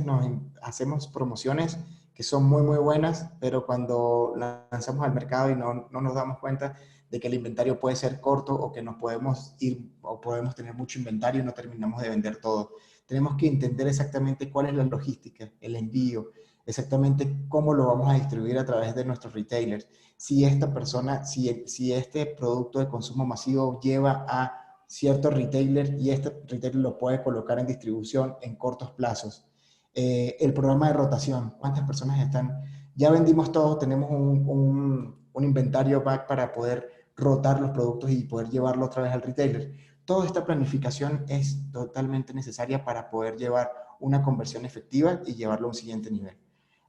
hacemos promociones que son muy, muy buenas, pero cuando lanzamos al mercado y no nos damos cuenta, de que el inventario puede ser corto o que nos podemos ir o podemos tener mucho inventario y no terminamos de vender todo. Tenemos que entender exactamente cuál es la logística, el envío, exactamente cómo lo vamos a distribuir a través de nuestros retailers. Si esta persona, si este producto de consumo masivo lleva a cierto retailer y este retailer lo puede colocar en distribución en cortos plazos. El programa de rotación, ¿cuántas personas están? Ya vendimos todo, tenemos un inventario back para poder rotar los productos y poder llevarlo otra vez al retailer. Toda esta planificación es totalmente necesaria para poder llevar una conversión efectiva y llevarlo a un siguiente nivel.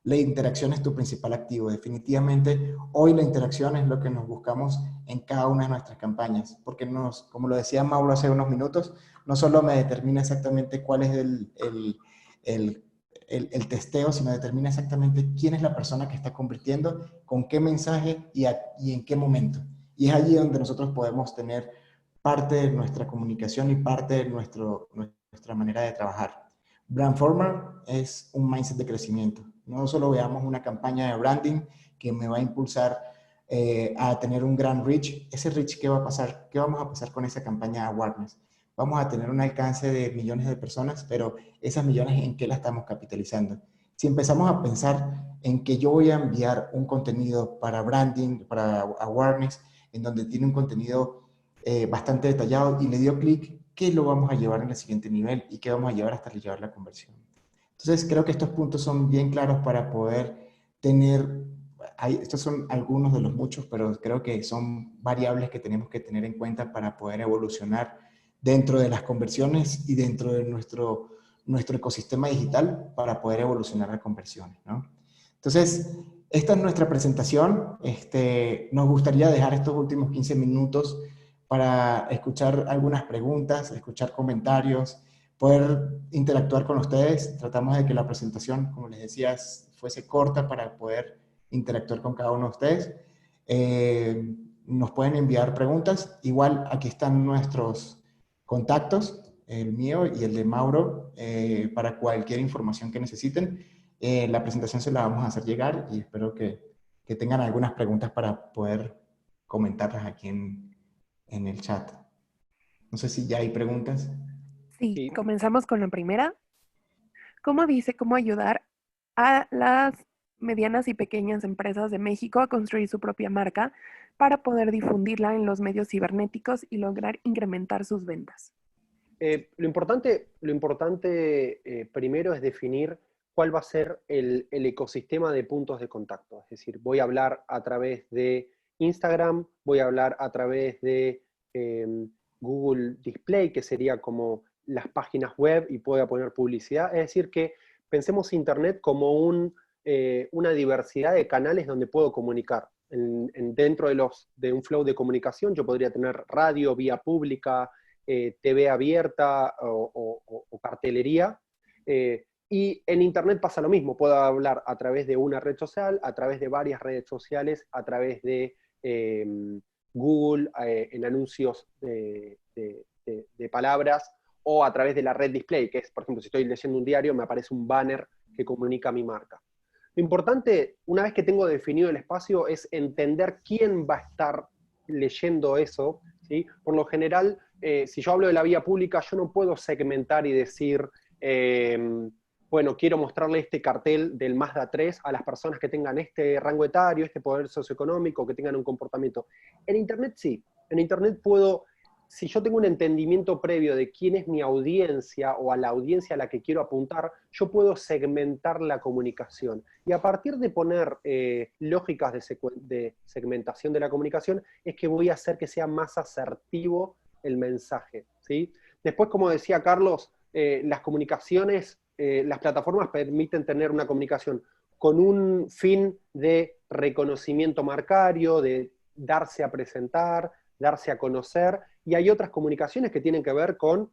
La interacción es tu principal activo. Definitivamente, hoy la interacción es lo que nos buscamos en cada una de nuestras campañas, porque como lo decía Mauro hace unos minutos, no solo me determina exactamente cuál es el testeo, sino determina exactamente quién es la persona que está convirtiendo, con qué mensaje y en qué momento. Y es allí donde nosotros podemos tener parte de nuestra comunicación y parte de nuestra manera de trabajar. Brandformer es un mindset de crecimiento. No solo veamos una campaña de branding que me va a impulsar a tener un gran reach. Ese reach, ¿qué va a pasar? ¿Qué vamos a pasar con esa campaña de awareness? Vamos a tener un alcance de millones de personas, pero esas millones, ¿en qué la estamos capitalizando? Si empezamos a pensar en que yo voy a enviar un contenido para branding, para awareness, en donde tiene un contenido bastante detallado y le dio clic, ¿qué lo vamos a llevar en el siguiente nivel y qué vamos a llevar hasta llevar la conversión? Entonces, creo que estos puntos son bien claros para poder tener, estos son algunos de los muchos, pero creo que son variables que tenemos que tener en cuenta para poder evolucionar dentro de las conversiones y dentro de nuestro ecosistema digital para poder evolucionar las conversiones, ¿no? Entonces, esta es nuestra presentación. Nos gustaría dejar estos últimos 15 minutos para escuchar algunas preguntas, escuchar comentarios, poder interactuar con ustedes. Tratamos de que la presentación, como les decía, fuese corta para poder interactuar con cada uno de ustedes. Nos pueden enviar preguntas. Igual aquí están nuestros contactos, el mío y el de Mauro, para cualquier información que necesiten. La presentación se la vamos a hacer llegar y espero que tengan algunas preguntas para poder comentarlas aquí en el chat. No sé si ya hay preguntas. Sí, Sí. comenzamos con la primera. ¿Cómo dice cómo ayudar a las medianas y pequeñas empresas de México a construir su propia marca para poder difundirla en los medios cibernéticos y lograr incrementar sus ventas? Lo importante primero es definir cuál va a ser el ecosistema de puntos de contacto. Es decir, voy a hablar a través de Instagram, voy a hablar a través de Google Display, que sería como las páginas web y pueda poner publicidad. Es decir, que pensemos Internet como una diversidad de canales donde puedo comunicar. Dentro de un flow de comunicación yo podría tener radio, vía pública, TV abierta o cartelería. Y en Internet pasa lo mismo, puedo hablar a través de una red social, a través de varias redes sociales, a través de Google, en anuncios de palabras, o a través de la red display, que es, por ejemplo, si estoy leyendo un diario, me aparece un banner que comunica mi marca. Lo importante, una vez que tengo definido el espacio, es entender quién va a estar leyendo eso, ¿sí? Por lo general, si yo hablo de la vía pública, yo no puedo segmentar y decir, bueno, quiero mostrarle este cartel del Mazda 3 a las personas que tengan este rango etario, este poder socioeconómico, que tengan un comportamiento. En Internet sí. En Internet puedo, si yo tengo un entendimiento previo de quién es mi audiencia o a la audiencia a la que quiero apuntar, yo puedo segmentar la comunicación. Y a partir de poner lógicas de segmentación de la comunicación, es que voy a hacer que sea más asertivo el mensaje, ¿sí? Después, como decía Carlos, las comunicaciones, las plataformas permiten tener una comunicación con un fin de reconocimiento marcario, de darse a presentar, darse a conocer, y hay otras comunicaciones que tienen que ver con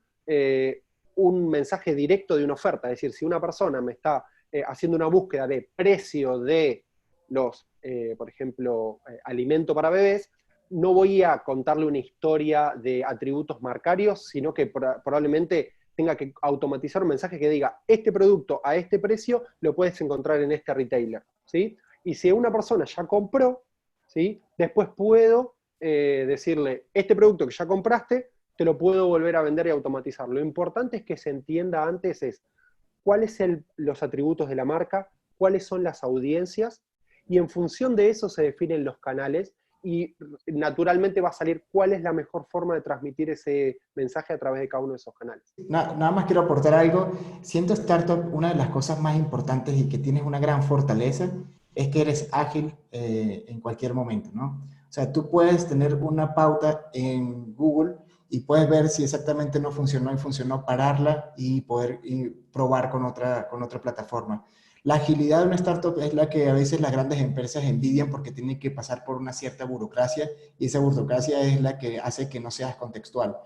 un mensaje directo de una oferta. Es decir, si una persona me está haciendo una búsqueda de precio de los, por ejemplo, alimento para bebés, no voy a contarle una historia de atributos marcarios, sino que probablemente tenga que automatizar un mensaje que diga, este producto a este precio lo puedes encontrar en este retailer, ¿sí? Y si una persona ya compró, ¿sí? Después puedo decirle, este producto que ya compraste, te lo puedo volver a vender y automatizar. Lo importante es que se entienda antes cuáles son los atributos de la marca, cuáles son las audiencias, y en función de eso se definen los canales, y naturalmente va a salir cuál es la mejor forma de transmitir ese mensaje a través de cada uno de esos canales. Nada más quiero aportar algo. Siendo startup, una de las cosas más importantes y que tienes una gran fortaleza es que eres ágil en cualquier momento, ¿no? O sea, tú puedes tener una pauta en Google y puedes ver si exactamente no funcionó y funcionó, pararla y poder probar con otra plataforma. La agilidad de una startup es la que a veces las grandes empresas envidian porque tienen que pasar por una cierta burocracia, y esa burocracia es la que hace que no seas contextual.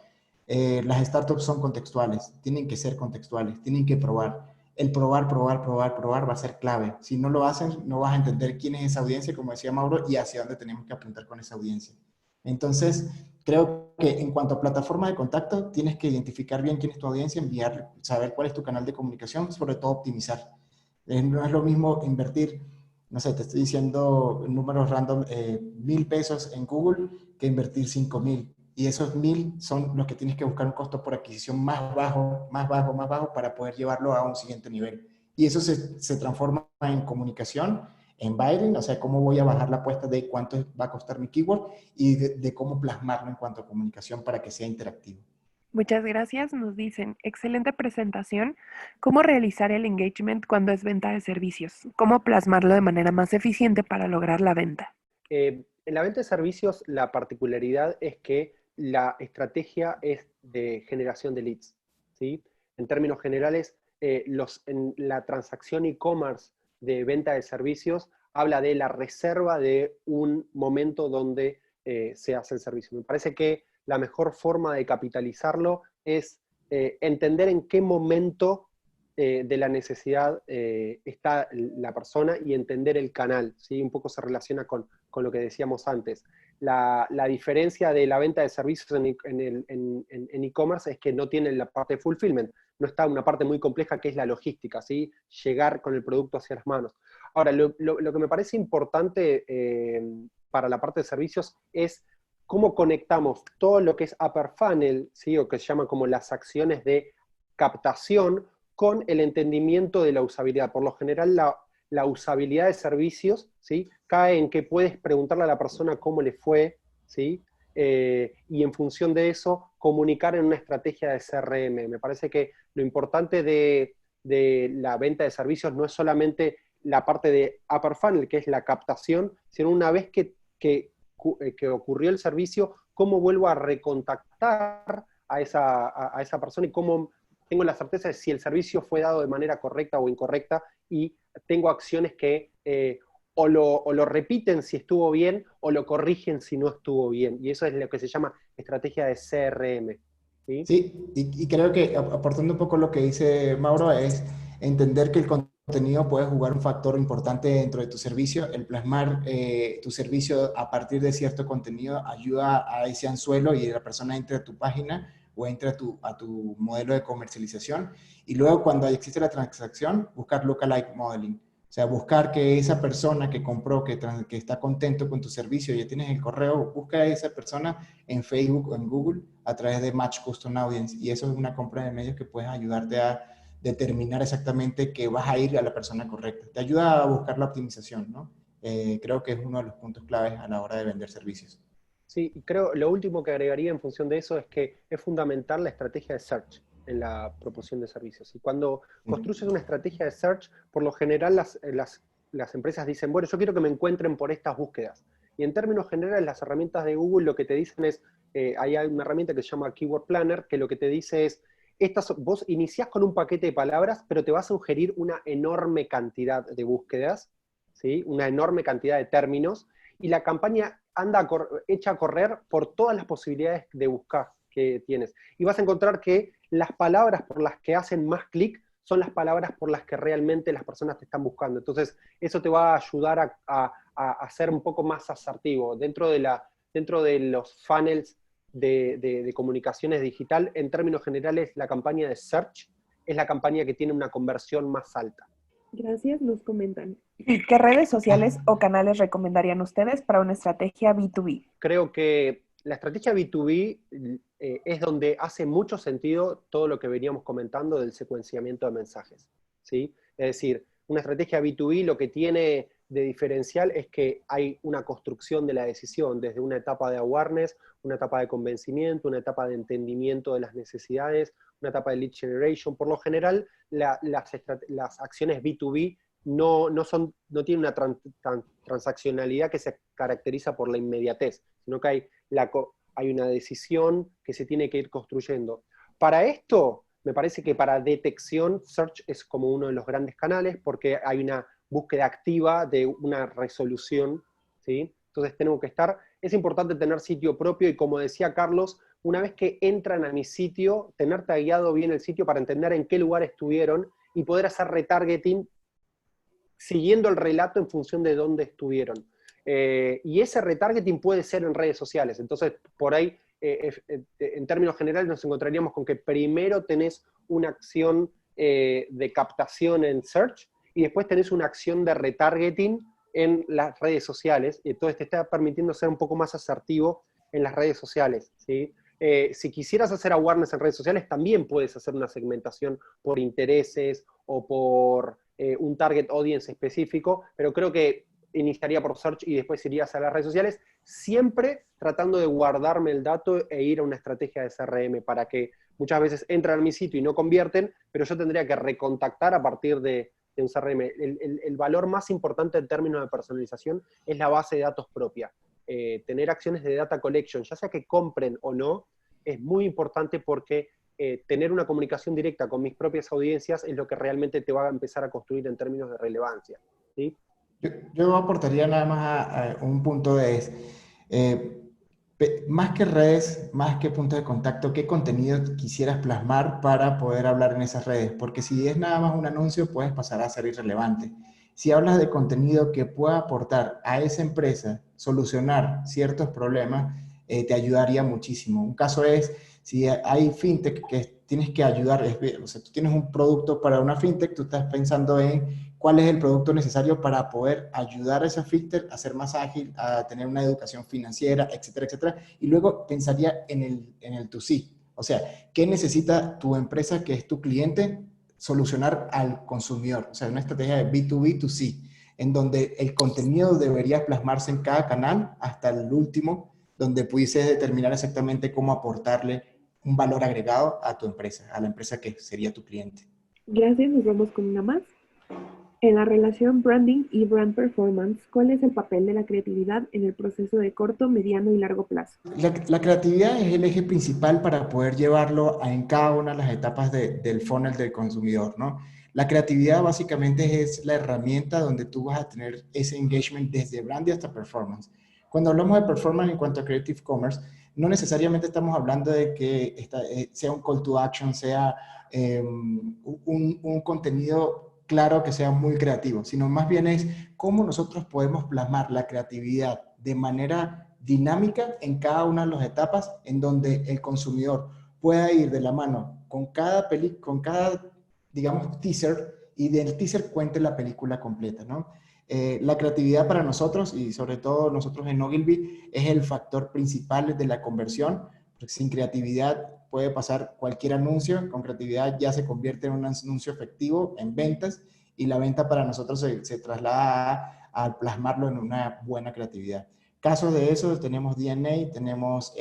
Las startups son contextuales, tienen que ser contextuales, tienen que probar. El probar, probar, probar, probar va a ser clave. Si no lo hacen, no vas a entender quién es esa audiencia, como decía Mauro, y hacia dónde tenemos que apuntar con esa audiencia. Entonces, creo que en cuanto a plataforma de contacto, tienes que identificar bien quién es tu audiencia, enviar, saber cuál es tu canal de comunicación, sobre todo optimizar. No es lo mismo invertir, no sé, te estoy diciendo números random, 1,000 pesos en Google, que invertir 5,000. Y esos 1,000 son los que tienes que buscar un costo por adquisición más bajo, más bajo, más bajo, para poder llevarlo a un siguiente nivel. Y eso se transforma en comunicación, en buying, o sea, cómo voy a bajar la apuesta de cuánto va a costar mi keyword, y de cómo plasmarlo en cuanto a comunicación para que sea interactivo. Muchas gracias. Nos dicen, excelente presentación. ¿Cómo realizar el engagement cuando es venta de servicios? ¿Cómo plasmarlo de manera más eficiente para lograr la venta? En la venta de servicios, la particularidad es que la estrategia es de generación de leads, ¿sí? En términos generales, en la transacción e-commerce de venta de servicios habla de la reserva de un momento donde se hace el servicio. Me parece que la mejor forma de capitalizarlo es entender en qué momento de la necesidad está la persona, y entender el canal, ¿sí? Un poco se relaciona con lo que decíamos antes. La diferencia de la venta de servicios en e-commerce es que no tiene la parte de fulfillment, no está una parte muy compleja que es la logística, ¿sí? Llegar con el producto hacia las manos. Ahora, lo que me parece importante para la parte de servicios es cómo conectamos todo lo que es upper funnel, ¿sí? O que se llama como las acciones de captación, con el entendimiento de la usabilidad. Por lo general, la usabilidad de servicios, ¿sí? Cae en que puedes preguntarle a la persona cómo le fue, ¿sí? Y en función de eso, comunicar en una estrategia de CRM. Me parece que lo importante de la venta de servicios no es solamente la parte de upper funnel, que es la captación, sino una vez que ocurrió el servicio, cómo vuelvo a recontactar a esa persona, y cómo tengo la certeza de si el servicio fue dado de manera correcta o incorrecta, y tengo acciones que o lo repiten si estuvo bien, o lo corrigen si no estuvo bien. Y eso es lo que se llama estrategia de CRM. ¿Sí? Sí, y creo que aportando un poco lo que dice Mauro, es entender que el contenido puede jugar un factor importante dentro de tu servicio. El plasmar tu servicio a partir de cierto contenido ayuda a ese anzuelo, y la persona entre a tu página o entre a tu modelo de comercialización. Y luego, cuando existe la transacción, buscar lookalike modeling. O sea, buscar que esa persona que compró, que está contento con tu servicio, ya tienes el correo, busca a esa persona en Facebook o en Google a través de Match Custom Audience. Y eso es una compra de medios que puede ayudarte a determinar exactamente que vas a ir a la persona correcta. Te ayuda a buscar la optimización, ¿no? Creo que es uno de los puntos claves a la hora de vender servicios. Sí, y creo lo último que agregaría en función de eso es que es fundamental la estrategia de search en la proposición de servicios. Y cuando construyes una estrategia de search, por lo general las empresas dicen, bueno, yo quiero que me encuentren por estas búsquedas. Y en términos generales, las herramientas de Google lo que te dicen es, hay una herramienta que se llama Keyword Planner, que lo que te dice es, vos iniciás con un paquete de palabras, pero te vas a sugerir una enorme cantidad de búsquedas, ¿sí? Una enorme cantidad de términos, y la campaña anda hecha a correr por todas las posibilidades de buscar que tienes. Y vas a encontrar que las palabras por las que hacen más clic son las palabras por las que realmente las personas te están buscando. Entonces, eso te va a ayudar a ser un poco más asertivo. Dentro de los funnels de comunicaciones digital, en términos generales, la campaña de search es la campaña que tiene una conversión más alta. Gracias, nos comentan. ¿Y qué redes sociales o canales recomendarían ustedes para una estrategia B2B? Creo que la estrategia B2B es donde hace mucho sentido todo lo que veníamos comentando del secuenciamiento de mensajes, ¿sí? Es decir, una estrategia B2B lo que tiene de diferencial es que hay una construcción de la decisión desde una etapa de awareness, una etapa de convencimiento, una etapa de entendimiento de las necesidades, una etapa de lead generation. Por lo general, las acciones B2B no tienen una transaccionalidad que se caracteriza por la inmediatez, sino que hay una decisión que se tiene que ir construyendo. Para esto, me parece que para detección, Search es como uno de los grandes canales, porque hay una búsqueda activa de una resolución, ¿sí? Entonces tenemos que estar, es importante tener sitio propio, y como decía Carlos, una vez que entran a mi sitio, tener tagueado bien el sitio para entender en qué lugar estuvieron y poder hacer retargeting siguiendo el relato en función de dónde estuvieron. Y ese retargeting puede ser en redes sociales. Entonces, por ahí, en términos generales, nos encontraríamos con que primero tenés una acción de captación en search y después tenés una acción de retargeting en las redes sociales. Y entonces te está permitiendo ser un poco más asertivo en las redes sociales, ¿sí? Si quisieras hacer awareness en redes sociales, también puedes hacer una segmentación por intereses o por un target audience específico, pero creo que iniciaría por search y después irías a las redes sociales, siempre tratando de guardarme el dato e ir a una estrategia de CRM para que muchas veces entran a mi sitio y no convierten, pero yo tendría que recontactar a partir de un CRM. El valor más importante en términos de personalización es la base de datos propia. Tener acciones de data collection, ya sea que compren o no, es muy importante porque tener una comunicación directa con mis propias audiencias es lo que realmente te va a empezar a construir en términos de relevancia, ¿sí? Yo aportaría nada más a un punto más que redes, más que puntos de contacto, ¿qué contenido quisieras plasmar para poder hablar en esas redes? Porque si es nada más un anuncio, puedes pasar a ser irrelevante. Si hablas de contenido que pueda aportar a esa empresa, solucionar ciertos problemas, te ayudaría muchísimo. Un caso es, si hay fintech que tienes que ayudar, o sea, tú tienes un producto para una fintech, tú estás pensando en cuál es el producto necesario para poder ayudar a esa fintech a ser más ágil, a tener una educación financiera, etcétera, etcétera. Y luego pensaría en el to C. O sea, ¿qué necesita tu empresa, que es tu cliente, solucionar al consumidor? O sea, una estrategia de B2B2C, en donde el contenido debería plasmarse en cada canal hasta el último, donde pudieses determinar exactamente cómo aportarle un valor agregado a tu empresa, a la empresa que sería tu cliente. Gracias, nos vamos con una más. En la relación branding y brand performance, ¿cuál es el papel de la creatividad en el proceso de corto, mediano y largo plazo? La creatividad es el eje principal para poder llevarlo en cada una de las etapas del funnel del consumidor, ¿no? La creatividad básicamente es la herramienta donde tú vas a tener ese engagement desde branding hasta performance. Cuando hablamos de performance en cuanto a Creative Commerce, no necesariamente estamos hablando de que sea un call to action, sea un contenido claro que sea muy creativo, sino más bien es cómo nosotros podemos plasmar la creatividad de manera dinámica en cada una de las etapas, en donde el consumidor pueda ir de la mano con cada, digamos, teaser, y del teaser cuente la película completa, ¿no? La creatividad para nosotros, y sobre todo nosotros en Ogilvy, es el factor principal de la conversión, porque sin creatividad puede pasar cualquier anuncio. Con creatividad ya se convierte en un anuncio efectivo en ventas, y la venta para nosotros se traslada a plasmarlo en una buena creatividad. Casos de eso tenemos DNA, tenemos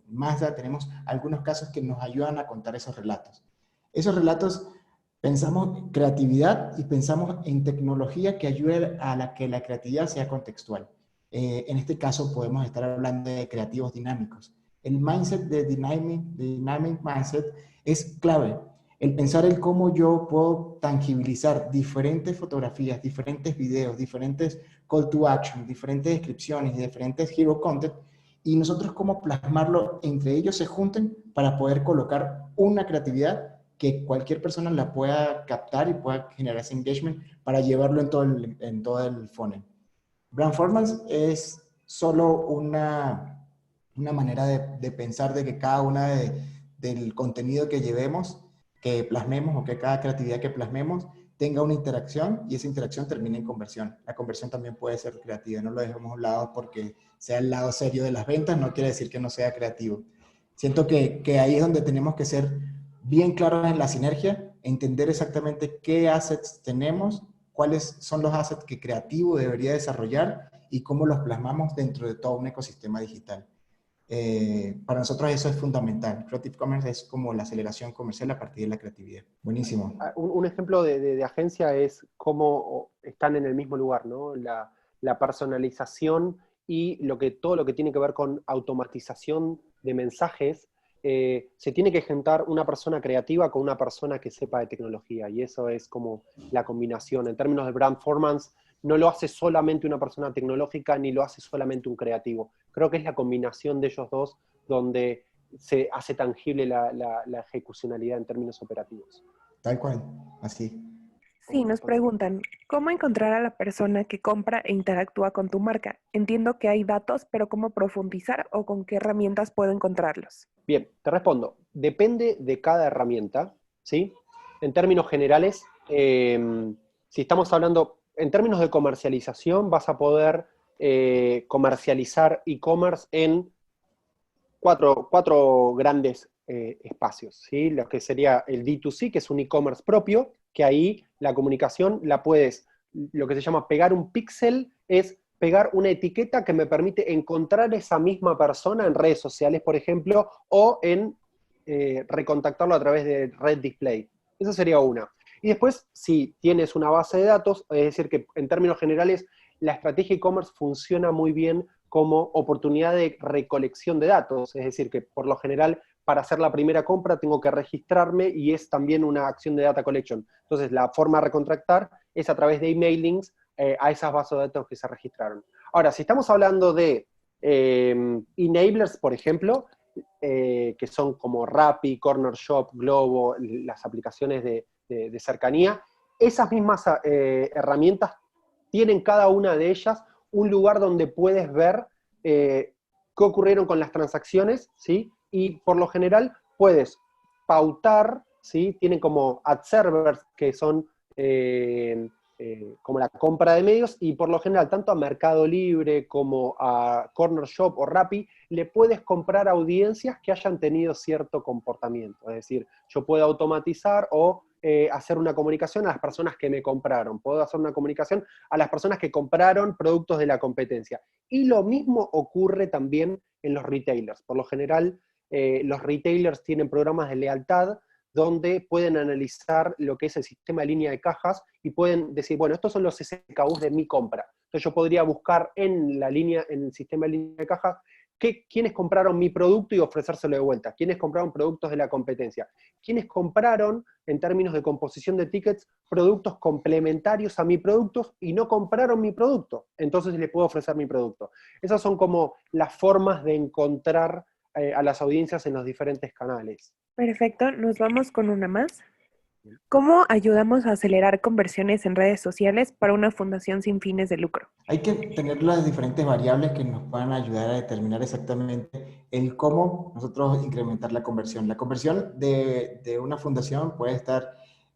Mazda, tenemos algunos casos que nos ayudan a contar esos relatos. Esos relatos, pensamos en creatividad y pensamos en tecnología que ayude a que la creatividad sea contextual. En este caso podemos estar hablando de creativos dinámicos. El mindset de dynamic mindset es clave. El pensar en cómo yo puedo tangibilizar diferentes fotografías, diferentes videos, diferentes call to action, diferentes descripciones y diferentes hero content, y nosotros cómo plasmarlo, entre ellos se junten para poder colocar una creatividad que cualquier persona la pueda captar y pueda generar ese engagement para llevarlo en todo el funnel. Brand performance es solo una manera de pensar de que cada una del contenido que llevemos, que plasmemos, o que cada creatividad que plasmemos tenga una interacción y esa interacción termine en conversión. La conversión también puede ser creativa, no lo dejemos a un lado porque sea el lado serio de las ventas, no quiere decir que no sea creativo. Siento que ahí es donde tenemos que ser bien claros en la sinergia, entender exactamente qué assets tenemos, cuáles son los assets que creativo debería desarrollar y cómo los plasmamos dentro de todo un ecosistema digital. Para nosotros eso es fundamental. Creative Commerce es como la aceleración comercial a partir de la creatividad. Buenísimo. Un ejemplo de agencia es cómo están en el mismo lugar, ¿no? La personalización y todo lo que tiene que ver con automatización de mensajes, se tiene que juntar una persona creativa con una persona que sepa de tecnología, y eso es como la combinación. En términos de brand performance, no lo hace solamente una persona tecnológica, ni lo hace solamente un creativo. Creo que es la combinación de ellos dos donde se hace tangible la ejecucionalidad en términos operativos. Tal cual, así. Sí, nos preguntan, ¿cómo encontrar a la persona que compra e interactúa con tu marca? Entiendo que hay datos, pero ¿cómo profundizar o con qué herramientas puedo encontrarlos? Bien, te respondo. Depende de cada herramienta, ¿sí? En términos generales, si estamos hablando, en términos de comercialización, vas a poder comercializar e-commerce en cuatro grandes espacios, ¿sí? Lo que sería el D2C, que es un e-commerce propio, que ahí la comunicación la puedes, lo que se llama pegar un píxel, es pegar una etiqueta que me permite encontrar esa misma persona en redes sociales, por ejemplo, o en recontactarlo a través de Red Display. Esa sería una. Y después, si tienes una base de datos, es decir, que en términos generales, la estrategia e-commerce funciona muy bien como oportunidad de recolección de datos, es decir, que por lo general para hacer la primera compra tengo que registrarme y es también una acción de data collection. Entonces la forma de recontractar es a través de emailings a esas bases de datos que se registraron. Ahora, si estamos hablando de enablers, por ejemplo, que son como Rappi, Corner Shop, Globo, las aplicaciones de cercanía, esas mismas herramientas tienen cada una de ellas un lugar donde puedes ver qué ocurrieron con las transacciones, ¿sí? Y por lo general puedes pautar, ¿sí? Tienen como ad servers que son como la compra de medios, y por lo general tanto a Mercado Libre como a Corner Shop o Rappi le puedes comprar audiencias que hayan tenido cierto comportamiento. Es decir, yo puedo automatizar o hacer una comunicación a las personas que me compraron, puedo hacer una comunicación a las personas que compraron productos de la competencia. Y lo mismo ocurre también en los retailers. Por lo general, los retailers tienen programas de lealtad donde pueden analizar lo que es el sistema de línea de cajas y pueden decir, bueno, estos son los SKUs de mi compra. Entonces yo podría buscar en el sistema de línea de cajas, quiénes compraron mi producto y ofrecérselo de vuelta, quiénes compraron productos de la competencia, quiénes compraron, en términos de composición de tickets, productos complementarios a mi producto y no compraron mi producto, entonces les puedo ofrecer mi producto. Esas son como las formas de encontrar a las audiencias en los diferentes canales. Perfecto, nos vamos con una más. ¿Cómo ayudamos a acelerar conversiones en redes sociales para una fundación sin fines de lucro? Hay que tener las diferentes variables que nos puedan ayudar a determinar exactamente el cómo nosotros incrementar la conversión. La conversión de una fundación puede estar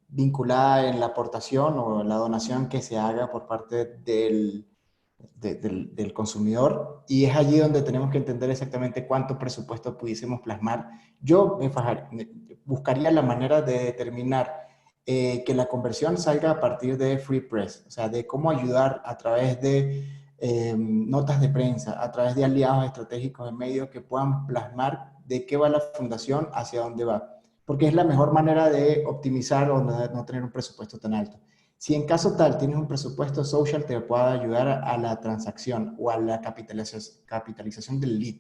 vinculada en la aportación o la donación que se haga por parte del consumidor, y es allí donde tenemos que entender exactamente cuánto presupuesto pudiésemos plasmar. Yo buscaría la manera de determinar que la conversión salga a partir de free press, o sea, de cómo ayudar a través de notas de prensa, a través de aliados estratégicos en medios que puedan plasmar de qué va la fundación, hacia dónde va, porque es la mejor manera de optimizar o no tener un presupuesto tan alto. Si en caso tal tienes un presupuesto social, te pueda ayudar a la transacción o a la capitalización del lead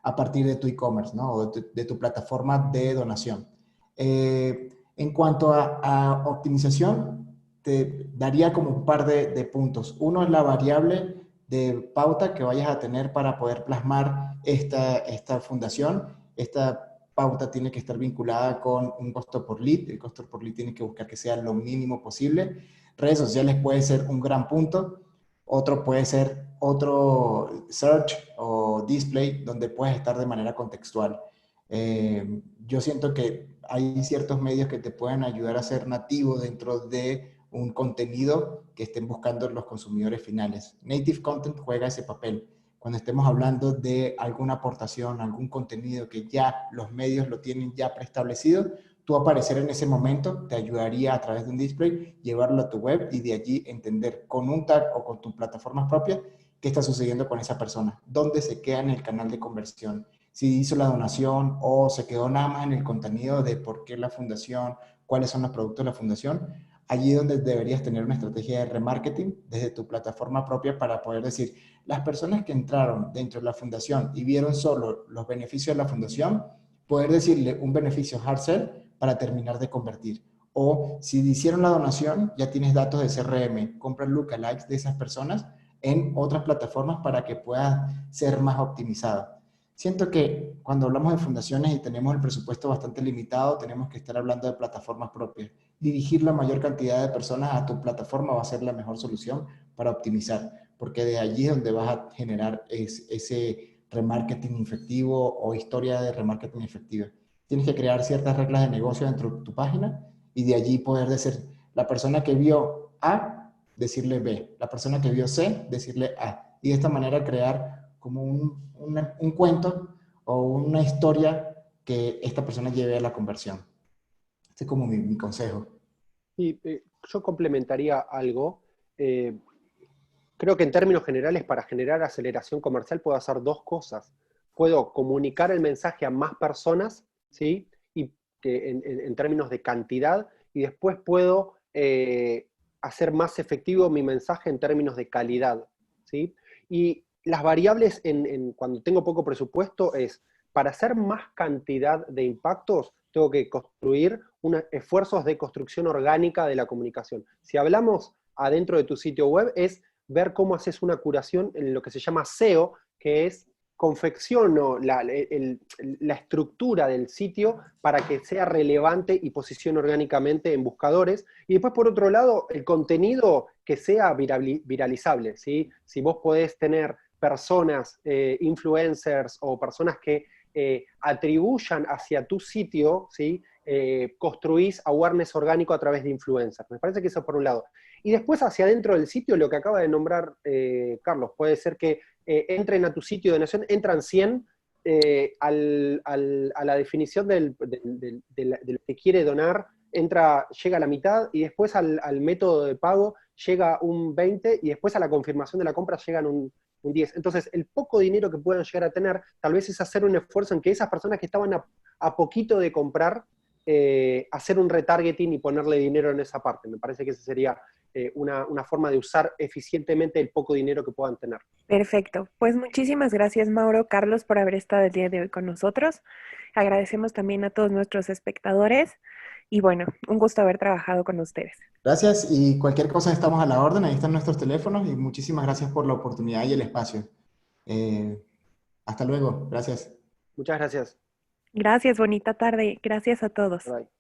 a partir de tu e-commerce, ¿no? O de tu plataforma de donación. En cuanto a optimización, te daría como un par de puntos. Uno es la variable de pauta que vayas a tener para poder plasmar esta fundación. Esta pauta tiene que estar vinculada con un costo por lead. El costo por lead tiene que buscar que sea lo mínimo posible. Redes sociales puede ser un gran punto. Otro puede ser otro search o display donde puedes estar de manera contextual. Yo siento que hay ciertos medios que te pueden ayudar a ser nativo dentro de un contenido que estén buscando los consumidores finales. Native Content juega ese papel. Cuando estemos hablando de alguna aportación, algún contenido que ya los medios lo tienen ya preestablecido, tú aparecer en ese momento te ayudaría a través de un display, llevarlo a tu web y de allí entender con un tag o con tus plataformas propias qué está sucediendo con esa persona, dónde se queda en el canal de conversión, si hizo la donación o se quedó nada más en el contenido de por qué la fundación, cuáles son los productos de la fundación. Allí donde deberías tener una estrategia de remarketing desde tu plataforma propia para poder decir, las personas que entraron dentro de la fundación y vieron solo los beneficios de la fundación, poder decirle un beneficio hard sell para terminar de convertir. O si hicieron la donación, ya tienes datos de CRM, compra lookalikes de esas personas en otras plataformas para que pueda ser más optimizado. Siento que cuando hablamos de fundaciones y tenemos el presupuesto bastante limitado, tenemos que estar hablando de plataformas propias. Dirigir la mayor cantidad de personas a tu plataforma va a ser la mejor solución para optimizar, porque de allí es donde vas a generar ese remarketing efectivo o historia de remarketing efectiva. Tienes que crear ciertas reglas de negocio dentro de tu página y de allí poder decir, la persona que vio A, decirle B, la persona que vio C, decirle A. Y de esta manera crear como un cuento o una historia que esta persona lleve a la conversión. Este es como mi consejo. Y yo complementaría algo. Creo que en términos generales, para generar aceleración comercial, puedo hacer dos cosas. Puedo comunicar el mensaje a más personas, ¿sí? Y en términos de cantidad, y después puedo hacer más efectivo mi mensaje en términos de calidad, ¿sí? Y las variables cuando tengo poco presupuesto es, para hacer más cantidad de impactos, tengo que construir esfuerzos de construcción orgánica de la comunicación. Si hablamos adentro de tu sitio web, es ver cómo haces una curación en lo que se llama SEO, que es confecciono la estructura del sitio para que sea relevante y posicione orgánicamente en buscadores. Y después, por otro lado, el contenido que sea viralizable, ¿sí? Si vos podés tener personas, influencers o personas que atribuyan hacia tu sitio, ¿sí? Construís awareness orgánico a través de influencers. Me parece que eso por un lado. Y después hacia adentro del sitio, lo que acaba de nombrar Carlos, puede ser que entren a tu sitio de donación, entran 100 a la definición de lo que quiere donar, llega a la mitad, y después al método de pago llega un 20, y después a la confirmación de la compra llegan un 10. Entonces, el poco dinero que puedan llegar a tener, tal vez es hacer un esfuerzo en que esas personas que estaban a poquito de comprar, hacer un retargeting y ponerle dinero en esa parte. Me parece que esa sería una forma de usar eficientemente el poco dinero que puedan tener. Perfecto. Pues muchísimas gracias, Mauro, Carlos, por haber estado el día de hoy con nosotros. Agradecemos también a todos nuestros espectadores y bueno, un gusto haber trabajado con ustedes. Gracias y cualquier cosa estamos a la orden, ahí están nuestros teléfonos y muchísimas gracias por la oportunidad y el espacio. Hasta luego, gracias. Muchas gracias. Gracias, bonita tarde. Gracias a todos. Bye.